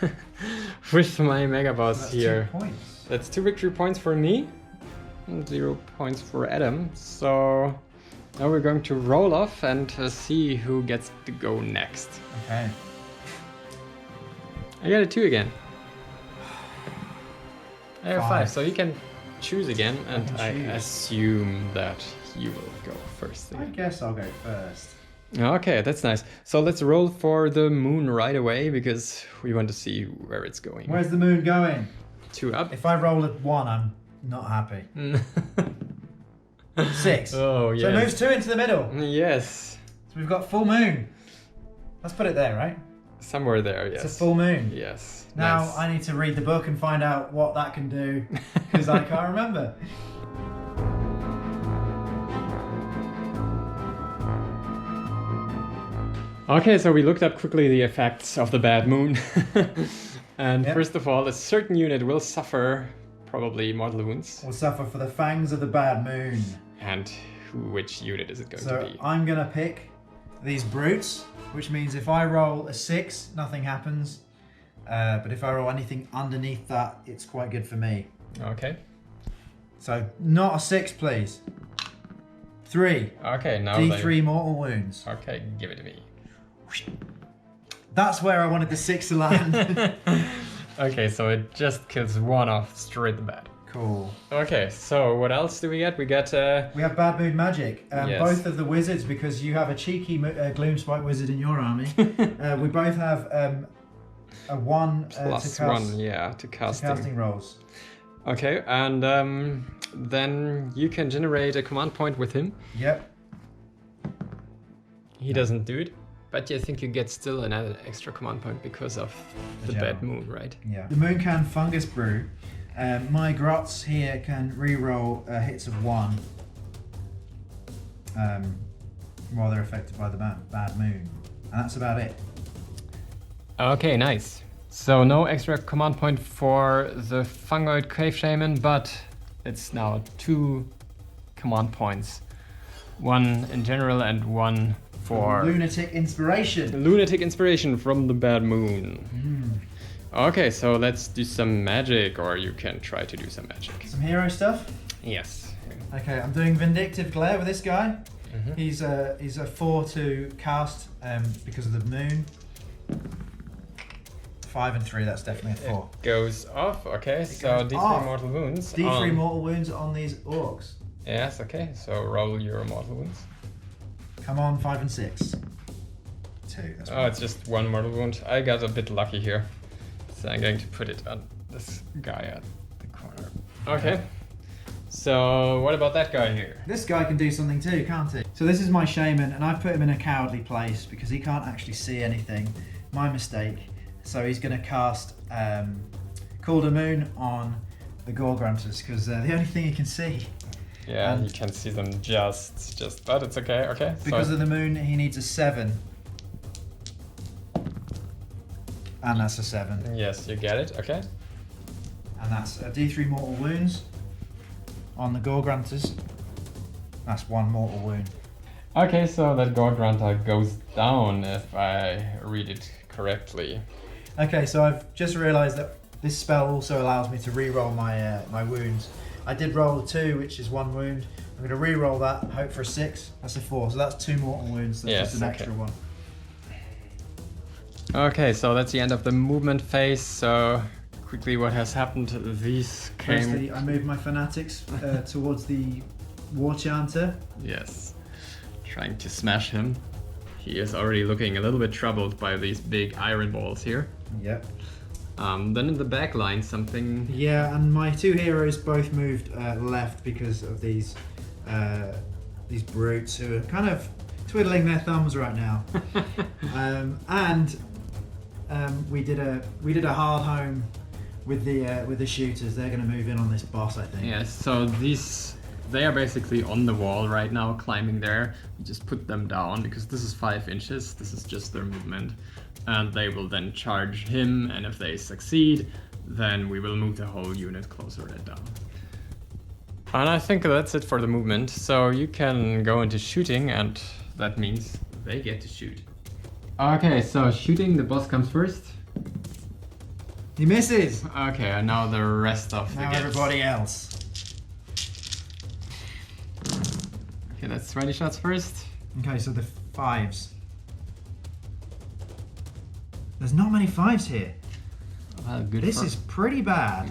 with my Mega Boss here. 2 points. That's 2 victory points for me, and 0 points for Adam. So now we're going to roll off and see who gets to go next. Okay. I got a 2 again. I have 5, so you can choose again, and I assume that you will go first again. I guess I'll go first. Okay, that's nice. So let's roll for the moon right away because we want to see where it's going. Where's the moon going? 2 up. If I roll at 1, I'm not happy. 6. Oh, yes. So it moves 2 into the middle. Yes. So we've got full moon. Let's put it there, right? Somewhere there, yes. It's a full moon. Yes. Now nice. I need to read the book and find out what that can do because I can't remember. Okay, so we looked up quickly the effects of the bad moon. And first of all, a certain unit will suffer probably mortal wounds. Will suffer for the fangs of the bad moon. And which unit is it going to So be? I'm going to pick these brutes, which means if I roll a 6, nothing happens. But if I roll anything underneath that, it's quite good for me. Okay. So not a 6, please. 3. Okay, now D3 mortal wounds. Okay, give it to me. That's where I wanted the 6 to land. Okay, so it just kills one off straight the bat. Cool. Okay, so what else do we get? We get We have Bad Mood Magic. Yes. Both of the wizards, because you have a cheeky Gloomspite wizard in your army. We both have a 1 plus to cast, 1, yeah, to casting. casting rolls. Okay, and then you can generate a command point with him. Yep. He doesn't do it, but I think you get still another extra command point because of the bad moon, right? Yeah. The Mooncan Fungus Brew. My grots here can reroll hits of 1 while they're affected by the bad moon. And that's about it. Okay, nice. So no extra command point for the Fungoid Cave Shaman, but it's now 2 command points. 1 in general and 1 for... Lunatic Inspiration. Lunatic Inspiration from the bad moon. Okay, so let's do some magic, or you can try to do some magic. Some hero stuff? Yes. Okay, I'm doing Vindictive Glare with this guy. He's a 4 to cast because of the moon. 5 and 3, that's definitely a 4. It goes off, okay, so goes D3 off. mortal wounds. D3 mortal wounds on these orcs. Yes, okay, so roll your mortal wounds. Come on, 5 and 6. 2, that's Oh, it's just 1 mortal wound. I got a bit lucky here. So I'm going to put it on this guy at the corner. Okay. So what about that guy here? This guy can do something too, can't he? So this is my shaman, and I've put him in a cowardly place because he can't actually see anything. My mistake. So he's going to cast Call the Moon on the Garganters because they're the only thing he can see. Yeah, And you can see them just, but it's okay, okay. because so, of the moon, he needs a 7. And that's a 7. yes, you get it, okay. And that's a D3 mortal wounds on the Garganters. That's 1 mortal wound. Okay, so that Garganta goes down if I read it correctly. Okay, so I've just realised that this spell also allows me to re-roll my my wounds. I did roll a 2, which is 1 wound. I'm going to re-roll that, hope for a 6. That's a 4, so that's 2 mortal wounds. That's Yes, just an okay. extra 1. Okay, so that's the end of the movement phase. So quickly, what has happened? These came. Firstly, I moved my fanatics towards the war chanter. Yes, trying to smash him. He is already looking a little bit troubled by these big iron balls here. Yep. Then in the back line, something. Yeah, and my 2 heroes both moved left because of these brutes who are kind of twiddling their thumbs right now. We did a hard home with the shooters. They're going to move in on this boss, I think. Yes, so they are basically on the wall right now, climbing there. We just put them down because this is 5 inches. This is just their movement. And they will then charge him, and if they succeed, then we will move the whole unit closer down. And I think that's it for the movement. So you can go into shooting, and that means they get to shoot. Okay, so shooting, the boss comes first. He misses! Okay, and now the rest of the Now Gitz. everybody else. Okay, that's 20 shots first. Okay, so the 5s. There's not many 5s here. Well, good This for- is pretty bad.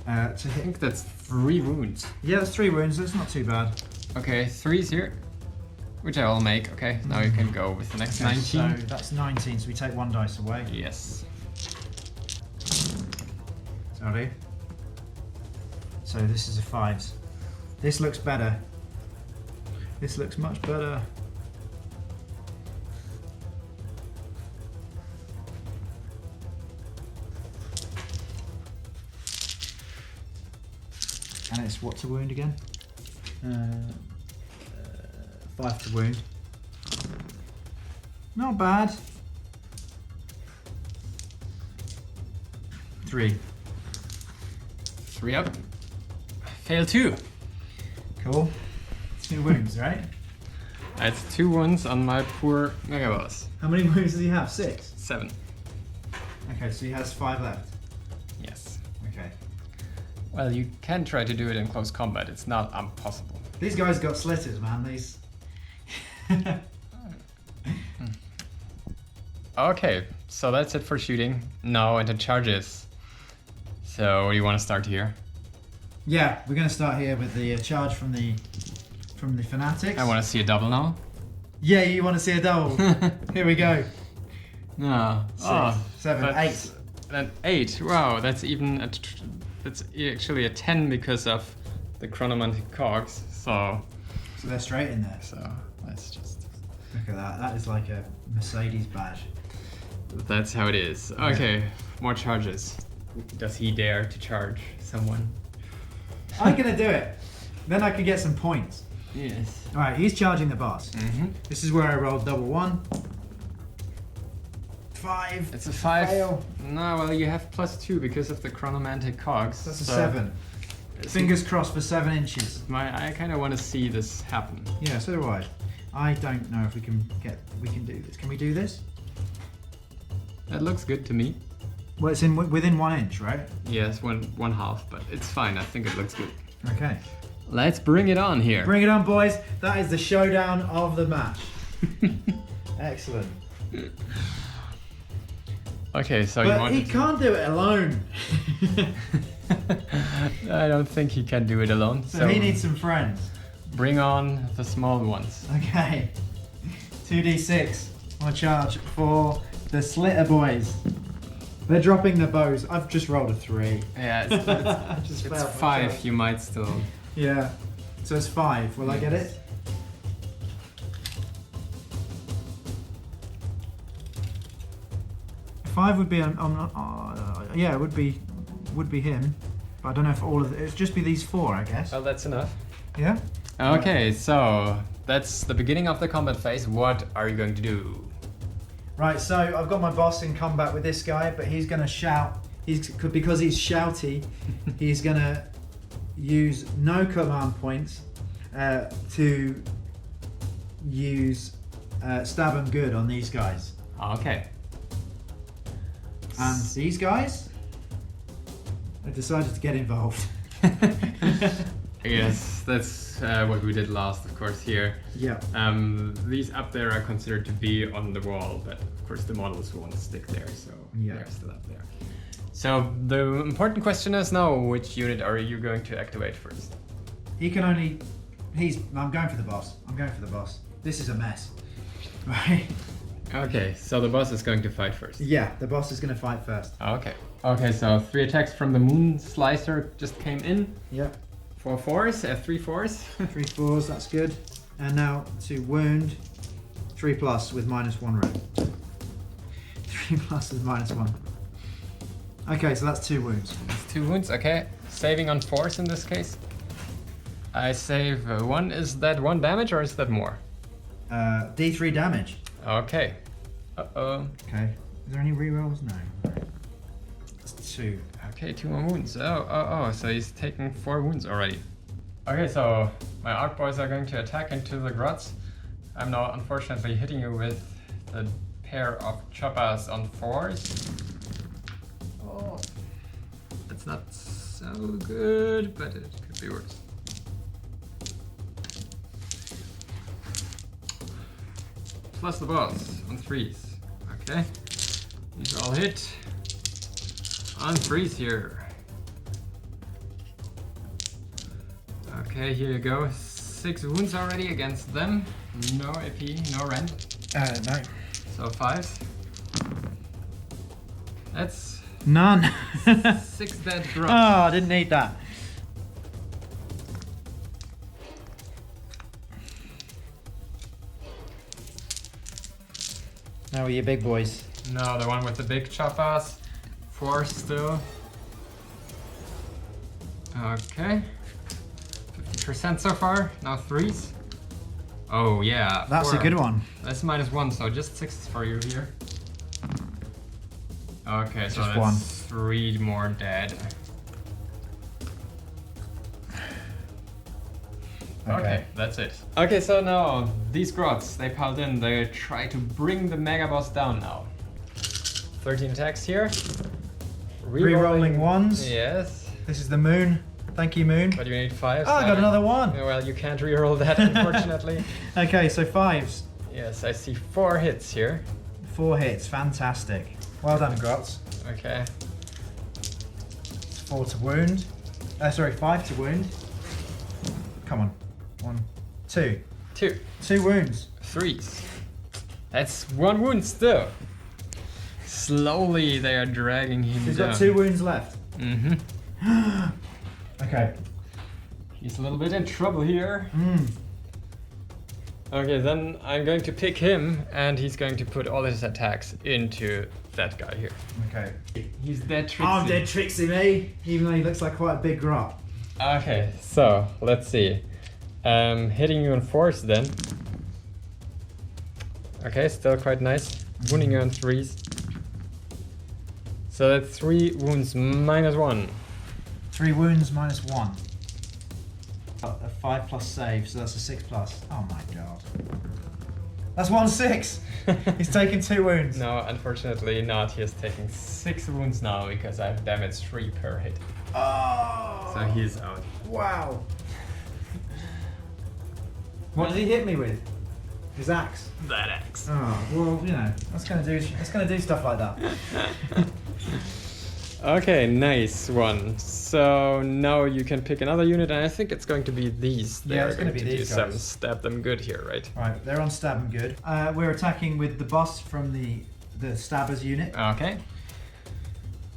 To I hit. think that's 3 wounds. Yeah, that's 3 wounds. That's not too bad. Okay, 3's here, which I will make. Okay, now you can go with the next 19. So that's 19. So we take 1 dice away. Yes. Sorry. So this is a 5s. This looks better. This looks much better. And it's what to wound again? 5 to wound. Not bad. 3. 3 up. Fail 2. Cool. 2 wounds, right? That's 2 wounds on my poor Mega Boss. How many wounds does he have? 6? 7. Okay, so he has 5 left. Yes. Okay. Well, you can try to do it in close combat. It's not impossible. These guys got slitters, man. These. Okay, so that's it for shooting. Now into charges. So you want to start here? Yeah, we're going to start here with the charge from the fanatics. I want to see a double now. Yeah, you want to see a double? Here we go. No. 6, 7, 8. Then 8. Wow, that's even that's actually a 10 because of the chronomantic cogs. So they're straight in there. So let's just look at that. That is like a Mercedes badge. That's how it is. Okay, more charges. Does he dare to charge someone? I'm gonna do it. Then I can get some points. Yes. All right, he's charging the boss. This is where I rolled double 1. 5. It's a 5. Fail. No, well, you have +2 because of the chronomantic cogs. That's a 7. Fingers crossed for 7 inches. I kind of want to see this happen. Yeah, so do I. I don't know if we can do this. Can we do this? That looks good to me. Well, it's within 1 inch, right? Yes, one half, but it's fine. I think it looks good. Okay. Let's bring it on here. Bring it on, boys. That is the showdown of the match. Excellent. Okay, so but he can't do it alone. I don't think he can do it alone. So he needs some friends. Bring on the small ones. Okay. 2d6 on charge for the Slitter boys. They're dropping the bows. I've just rolled a 3. Yeah, it's 5. You might still. Yeah. So it's 5. Will I get it? Five would be yeah, it would be him. But I don't know if all of it would just be these 4, I guess. Well, that's enough. Yeah. Okay, so that's the beginning of the combat phase. What are you going to do? Right, so I've got my boss in combat with this guy, but he's gonna shout. Because he's shouty, he's gonna use no command points to use stab and good on these guys. Okay. And these guys have decided to get involved. Yes, that's what we did last, of course, here. Yeah. These up there are considered to be on the wall, but of course the models won't stick there, so they're still up there. So the important question is now, which unit are you going to activate first? He can only... I'm going for the boss. I'm going for the boss. This is a mess. Right? Okay, so the boss is going to fight first. Yeah, the boss is going to fight first. Okay. Okay, so 3 attacks from the Moon Slicer just came in. Yeah. 4 4s, 3 4s. 3 4s, that's good. And now to wound, 3+ with -1 round. 3+ with -1. Okay, so that's 2 wounds. That's 2 wounds, okay. Saving on 4s in this case. I save 1. Is that 1 damage or is that more? D3 damage. Okay. Uh-oh. Okay. Is there any rerolls? No. It's 2. Okay, 2 more wounds. Oh, so he's taking 4 wounds already. Okay, so my Arc Boys are going to attack into the grots. I'm now unfortunately hitting you with the pair of choppers on 4s. Oh, that's not so good, but it could be worse. Plus the boss on 3s. Okay, these are all hit. On 3s here. Okay, here you go. 6 wounds already against them. No AP, no rend. No. So 5s. That's none. 6 dead drops. Oh, I didn't need that. Now are you big boys? No, the one with the big choppers. 4 still. Okay. 50% so far. Now 3s. Oh yeah. That's 4. a good one. That's -1, so just 6s for you here. Okay, so just that's 1. 3 more dead. Okay, that's it. Okay, so now these grots, they piled in. They try to bring the mega boss down now. 13 attacks here. Rerolling 1s. Yes. This is the moon. Thank you, moon. But you need 5s. Oh, I got another 1. Yeah, well, you can't reroll that, unfortunately. Okay, so 5s. Yes, I see 4 hits here. 4 hits, fantastic. Well done, Grotz. Okay. 4 to wound. Sorry, 5 to wound. Come on. 1, 2. 2. 2 wounds. 3s. That's 1 wound still. Slowly they are dragging him He's down. got 2 wounds left. Mm-hmm. Okay. He's a little bit in trouble here. Mm. Okay, then I'm going to pick him, and he's going to put all his attacks into that guy here. Okay. He's dead tricksy. I'm dead tricksy me, even though he looks like quite a big grot. Okay, so let's see. Hitting you on 4s then. Okay, still quite nice. Wounding you on 3s. So that's 3 wounds minus 1. 3 wounds minus 1. A 5 plus save, so that's a 6 plus. Oh my god. That's 1 6! He's taken 2 wounds. No, unfortunately not. He is taking 6 wounds now because I've damaged 3 per hit. Oh! So he's out. Wow. What did he hit me with? His axe. That axe. Oh, well, you know, that's gonna do stuff like that. Okay, nice one. So now you can pick another unit, and I think it's going to be these. Yeah, it's going to be do these some guys. stab them good here, right? Right, they're on stab and good. We're attacking with the boss from the stabbers unit. Okay.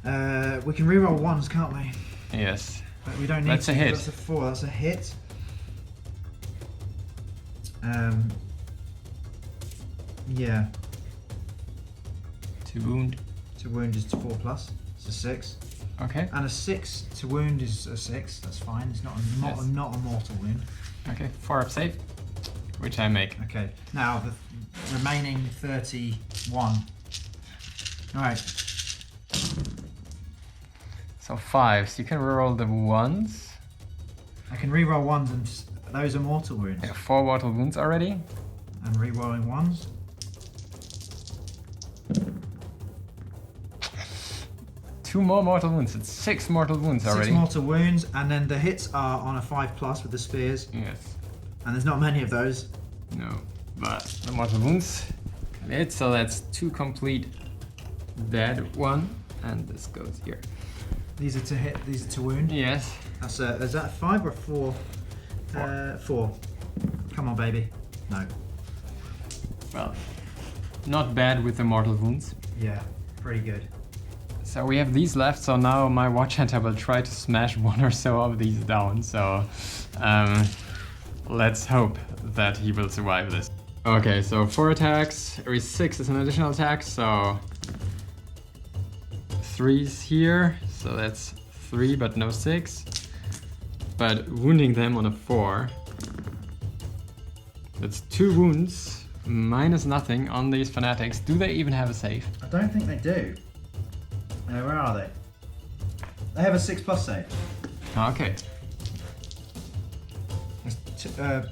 We can reroll 1s, can't we? Yes. But we don't need That's to. a hit. That's a 4. That's a hit. Yeah. 2 wound. To wound is 4 plus. It's a 6. Okay. And a 6 to wound is a 6. That's fine. It's not Yes. not a mortal wound. Okay. 4 up save, which I make. Okay. Now the remaining 31. All right. So 5s. You can reroll the 1s. I can reroll 1s, and those are mortal wounds. Yeah, 4 mortal wounds already. And rerolling 1s. 2 more mortal wounds. It's 6 mortal wounds already. 6 mortal wounds, and then the hits are on a 5 plus with the spears, Yes. and there's not many of those. No. But the mortal wounds can hit, so that's 2 complete dead 1. And this goes here. These are to hit. These are to wound. Yes. That's is that a 5 or a 4? 4. Come on, baby. No. Well, not bad with the mortal wounds. Yeah, pretty good. So we have these left, so now my Watch Hunter will try to smash 1 or so of these down, so let's hope that he will survive this. Okay, so 4 attacks, every 6 is an additional attack, so 3s here, so that's 3 but no 6. But wounding them on a 4, that's 2 wounds, minus nothing on these fanatics. Do they even have a save? I don't think they do. Where are they? They have a 6 plus save. Okay. There's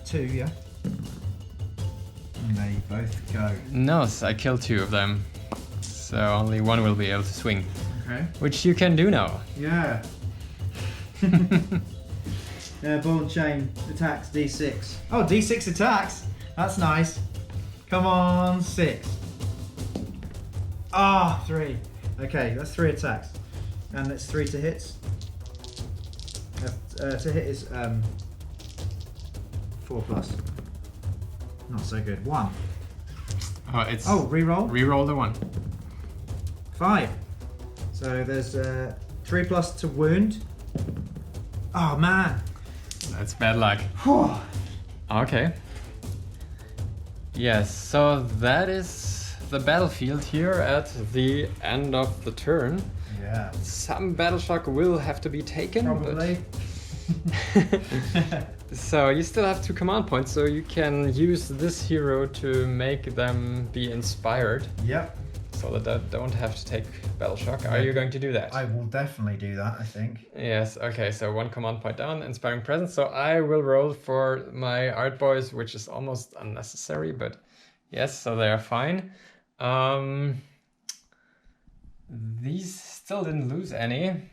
2, yeah. And they both go. No, I killed 2 of them. So only 1 will be able to swing. Okay. Which you can do now. Yeah. Ball and chain attacks D6. Oh, D6 attacks. That's nice. Come on, 6. Ah, 3. Okay, that's 3 attacks, and it's 3 to hits. To hit is 4 plus. Not so good. 1. Oh, it's Reroll. reroll the 1. 5. So there's 3 plus to wound. Oh man. That's bad luck. Whew. Okay. Yes, so that is the battlefield here at the end of the turn. Yeah. Some battle shock will have to be taken. Probably. But so you still have 2 command points, so you can use this hero to make them be inspired, Yep. so that they don't have to take battle shock. Are you going to do that? I will definitely do that, I think. Yes, okay, so 1 command point down, inspiring presence. So I will roll for my art boys, which is almost unnecessary, but yes, so they are fine. These still didn't lose any.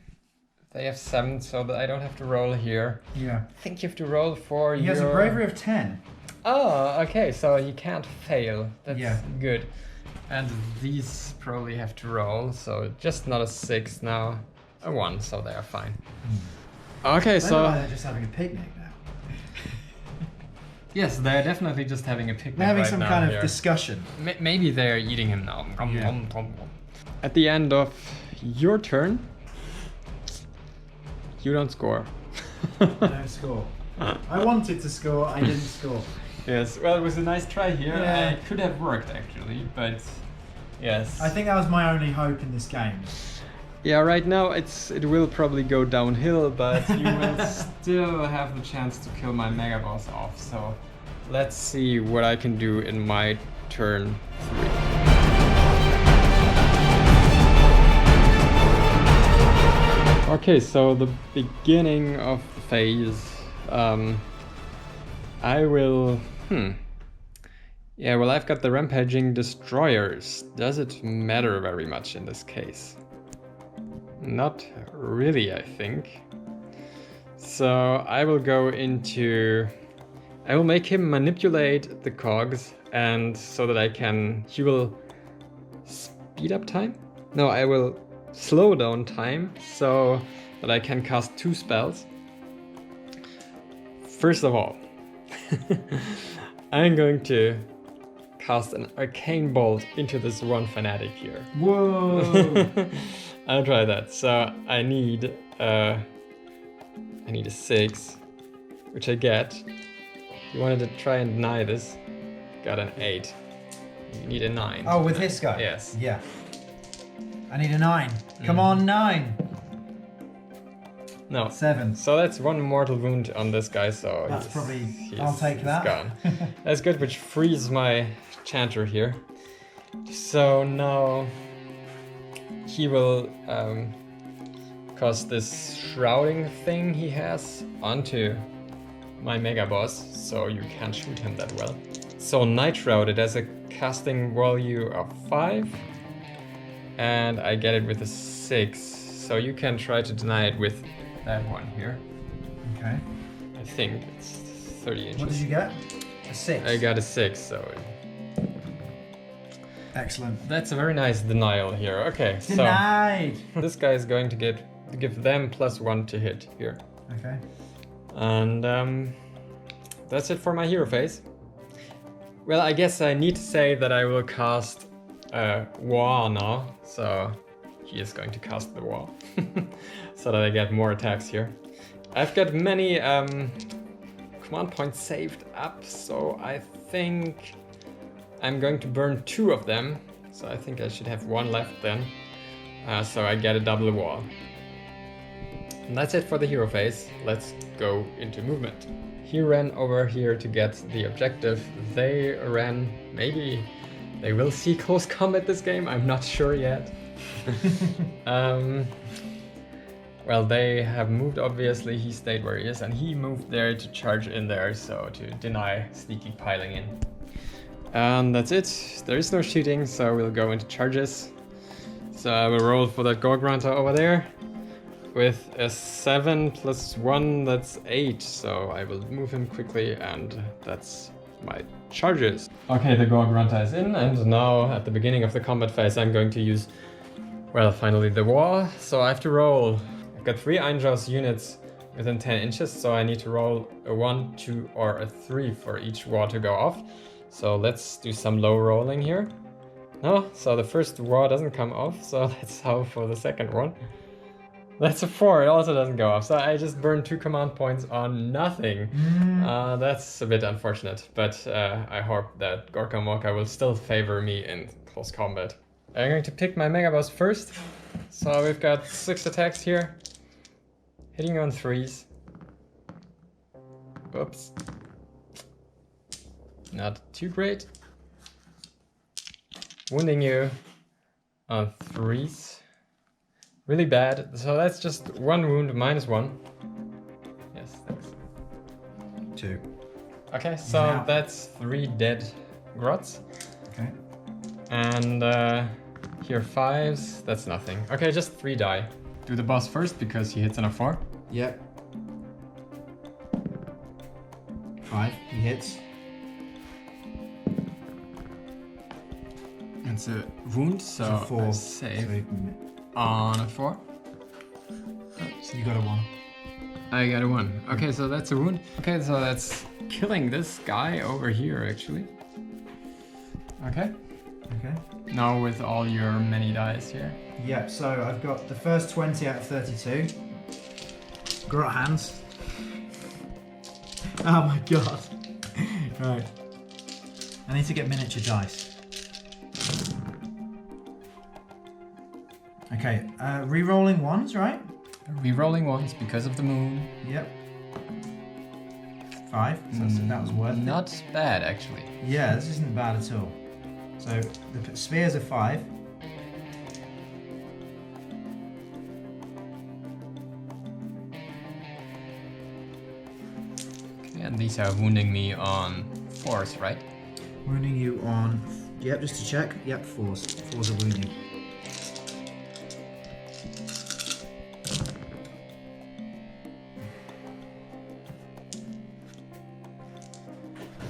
They have 7, so that I don't have to roll here. Yeah. I think you have to roll for He has a bravery of 10. Oh, okay, so you can't fail. That's Yeah. good. And these probably have to roll, so just not a 6 now, a 1, so they are fine. Okay, so they're just having a picnic now. yes, they're definitely just having a picnic. They're having right some now kind of here. discussion. Maybe they're eating him now. Yeah. At the end of your turn, you don't score. I don't score. I wanted to score, I didn't score. Yes, well, it was a nice try here. Yeah. It could have worked actually, but yes. I think that was my only hope in this game. Yeah, right now it will probably go downhill, but you will still have the chance to kill my Mega Boss off. So let's see what I can do in my turn 3. Okay, so the beginning of the phase, I will, yeah, well, I've got the Rampaging Destroyers. Does it matter very much in this case? Not really, I think. So I will go into, I will make him manipulate the cogs, and so that he will speed up time? No, I will slow down time so that I can cast 2 spells. First of all, I'm going to cast an Arcane Bolt into this one Fanatic here. Whoa! I'll try that. So I need a 6, which I get. You wanted to try and deny this. Got an 8. You need a 9. Oh, with this guy? Yes. Yeah. I need a 9. Come on, 9. No. 7. So that's 1 mortal wound on this guy, so That's probably... I'll take that. Gone. That's good, which frees my Chanter here. So now he will cast this shrouding thing he has onto my Mega Boss, so you can't shoot him that well. So Night Shroud, it has a casting value of 5, and I get it with a 6. So you can try to deny it with that one here. Okay. I think it's 30 inches. What did you get? A 6. I got a 6, so Excellent. that's a very nice denial here. Okay, Denied! so this guy is going to give them +1 to hit here. Okay. And that's it for my hero phase. Well, I guess I need to say that I will cast War now, so he is going to cast the War, so that I get more attacks here. I've got many command points saved up, so I think I'm going to burn 2 of them, so I think I should have 1 left then, so I get a double War. And that's it for the hero phase. Let's go into movement. He ran over here to get the objective. They ran, maybe they will see close combat this game, I'm not sure yet. Well, they have moved, obviously. He stayed where he is, and he moved there to charge in there, so to deny sneaky piling in. And that's it. There is no shooting, so we'll go into charges. So I will roll for that Gargant over there. With a 7 + 1, that's 8. So I will move him quickly, and that's my charges. Okay, the Gargant is in, and now at the beginning of the combat phase, I'm going to use, well, finally the War. So I have to roll. I've got 3 IRONJAWZ units within 10 inches, so I need to roll a 1, 2, or a 3 for each War to go off. So let's do some low rolling here. No, so the first War doesn't come off, so let's hope for the second one. That's a 4, it also doesn't go off, so I just burned 2 command points on nothing. That's a bit unfortunate, but I hope that Gorka Morka will still favor me in close combat. I'm going to pick my Mega Boss first. So we've got 6 attacks here. Hitting on 3s. Oops. Not too great. Wounding you on 3s. Really bad. So that's just 1 wound, -1. Yes, thanks. 2. Okay, so Now. that's 3 dead grots. Okay. And here 5s, that's nothing. Okay, just 3 die. Do the boss first because he hits on a 4. Yep. 5. He hits. It's a wound, so It's a 4. save So on a 4. you got a 1. I got a 1. Okay, so that's a wound. Okay, so that's killing this guy over here, actually. Okay. Okay. Now with all your many dice here. Yep, so I've got the first 20 out of 32. Grot hands. Oh my god. Right. I need to get miniature dice. Okay, re-rolling ones, right? Rerolling ones because of the moon. Yep. 5, so that was worth it. Not bad, actually. Yeah, this isn't bad at all. So the spheres are 5. Okay, and these are wounding me on 4s, right? Wounding you on, yep, just to check. Yep, 4s. 4s are wounding.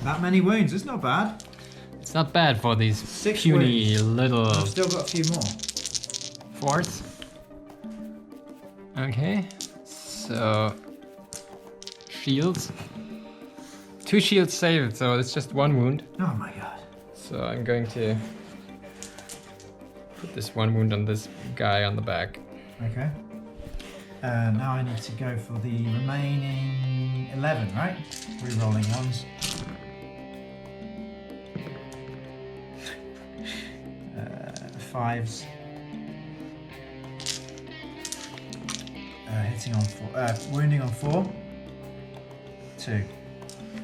That many wounds, it's not bad. It's not bad for these 6 puny wounds. little I've still got a few more. 4s. Okay, so shields. 2 shields saved, so it's just 1 wound. Oh my god. So I'm going to put this 1 wound on this guy on the back. Okay. Now I need to go for the remaining 11, right? Re-rolling ones. Fives. Hitting on 4. Wounding on 4. 2.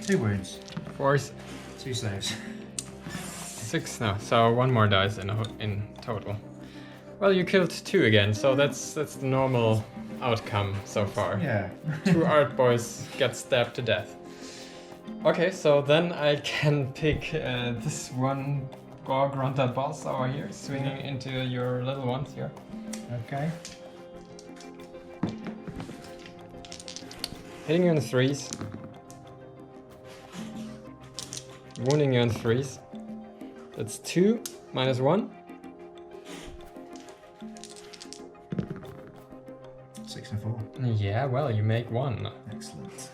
2 wounds. 4s. 2 saves. 6 now, so 1 more dice in total. Well, you killed 2 again, so that's the normal outcome so far. Yeah. 2 art boys get stabbed to death. Okay, so then I can pick this one Gargant boss over here, swinging into your little ones here. Okay. Hitting you on 3s. Wounding you on 3s. That's 2 minus 1. 6 and 4. Yeah, well, you make 1. Excellent.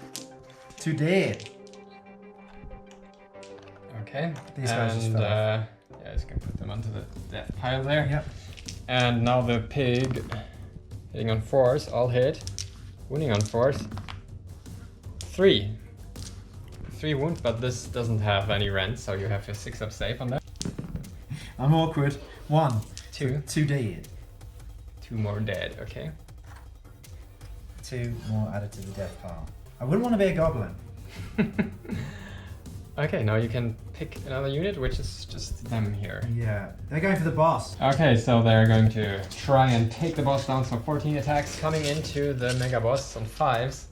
2 dead. Okay. These guys just and fell off. yeah, just gonna put them onto the death pile there. Yep. And now the pig hitting on 4s, all hit. Wounding on 4s. 3. 3 wounds, but this doesn't have any rent, so you have a 6 up save on that. I'm awkward. 1. 2. 2 dead. 2 more dead, okay. 2 more added to the death pile. I wouldn't want to be a goblin. Okay, now you can pick another unit, which is just them here. Yeah. They're going for the boss. Okay, so they're going to try and take the boss down, so 14 attacks coming into the mega boss on 5s.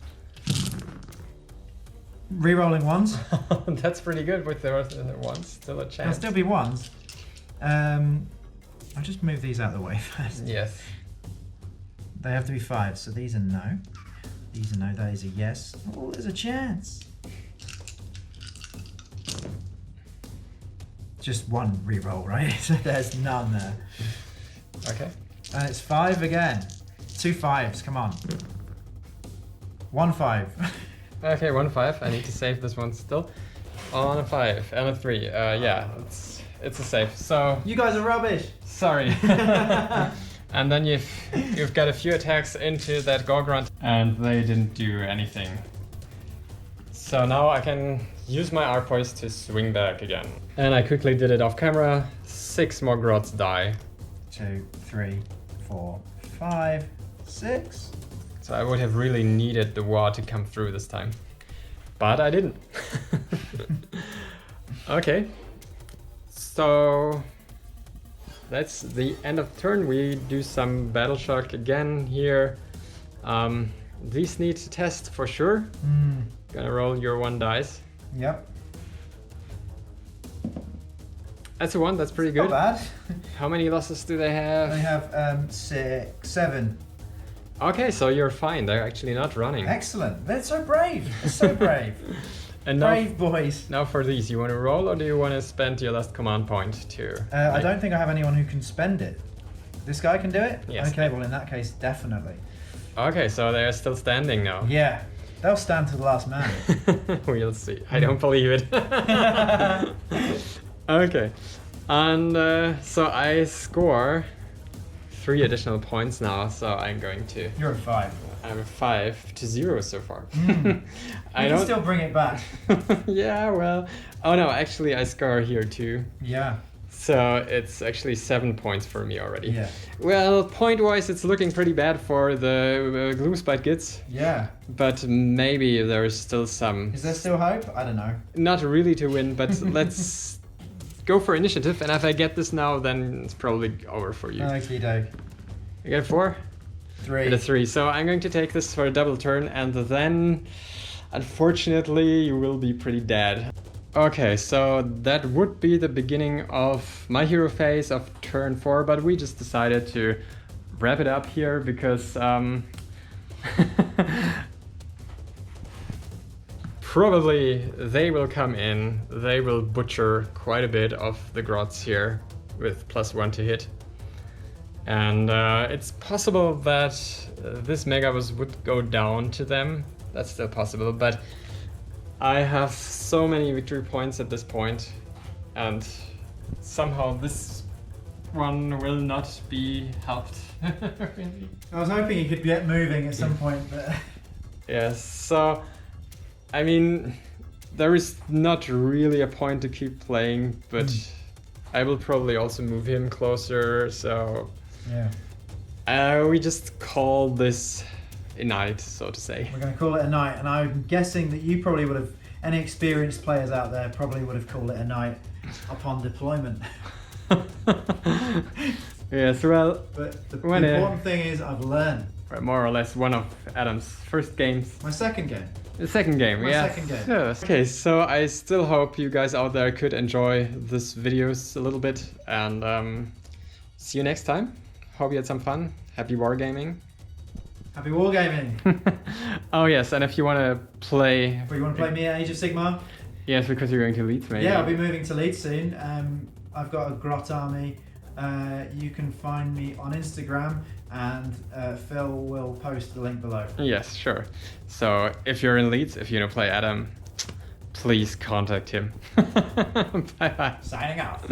Re-rolling ones. That's pretty good with the ones, still a There'll chance. still be ones. I'll just move these out of the way first. Yes. They have to be 5s, so these are no. These are no, that is a yes. Oh, there's a chance. Just 1 re-roll, right? So there's none there. Okay. And it's 5 again. 2 5s, come on. 1 5. Okay, 1 5. I need to save this one still. On a 5 and a 3. Yeah, it's a save. So You guys are rubbish. sorry. And then you've got a few attacks into that Gargant, and they didn't do anything. So now I can use my art poise to swing back again. And I quickly did it off camera. 6 more grots die. 2 3 4 5 6. So I would have really needed the war to come through this time. But I didn't. Okay. So that's the end of turn. We do some battle shock again here. These need to test for sure. Gonna roll your 1 dice. Yep. That's a 1, that's pretty Not good. bad. How many losses do they have? They have 6, 7. Okay, so you're fine. They're actually not running. Excellent. They're so brave. They're so brave. And Brave boys. now for these, you want to roll or do you want to spend your last command point to... I don't think I have anyone who can spend it. This guy can do it? Yes. Okay, well in that case, definitely. Okay, so they're still standing now. Yeah, they'll stand to the last man. We'll see. I don't believe it. Okay. And so I score 3 additional points now, so I'm going to... You're at 5. I'm at 5-0 so far. I can still bring it back. Yeah, well... Oh no, actually I score here too. Yeah. So it's actually 7 points for me already. Yeah. Well, point-wise, it's looking pretty bad for the GLOOMSPITE GITZ. Yeah. But maybe there's still some... Is there still hope? I don't know. Not really to win, but let's go for initiative. And if I get this now, then it's probably over for you. Okie doke. You get a 4? 3. Get a 3. So I'm going to take this for a double turn, and then, unfortunately, you will be pretty dead. Okay, so that would be the beginning of my hero phase of turn 4, but we just decided to wrap it up here because probably they will come in, they will butcher quite a bit of the grots here with +1 to hit. And it's possible that this Megabus would go down to them. That's still possible, but I have so many victory points at this point, and somehow this one will not be helped. Really. I was hoping you could get moving at some point, but... Yes, so, I mean, there is not really a point to keep playing, but I will probably also move him closer, so... Yeah. We just call this a night, so to say. We're going to call it a night, and I'm guessing that you probably would have, any experienced players out there probably would have called it a night upon deployment. Yes, well... But the important thing is I've learned. More or less one of Adam's first games. My second game. The second game, yeah. My second game. Yes. Okay, so I still hope you guys out there could enjoy this videos a little bit, and see you next time. Hope you had some fun. Happy wargaming. Happy wargaming. Oh yes, and if you want to play... Well, you want to play me at Age of Sigmar? Yes, because you're going to Leeds, maybe. Yeah, I'll be moving to Leeds soon. I've got a grot army. You can find me on Instagram, and Phil will post the link below. Yes, sure. So if you're in Leeds, if you want to play Adam, please contact him. Bye-bye. Signing off.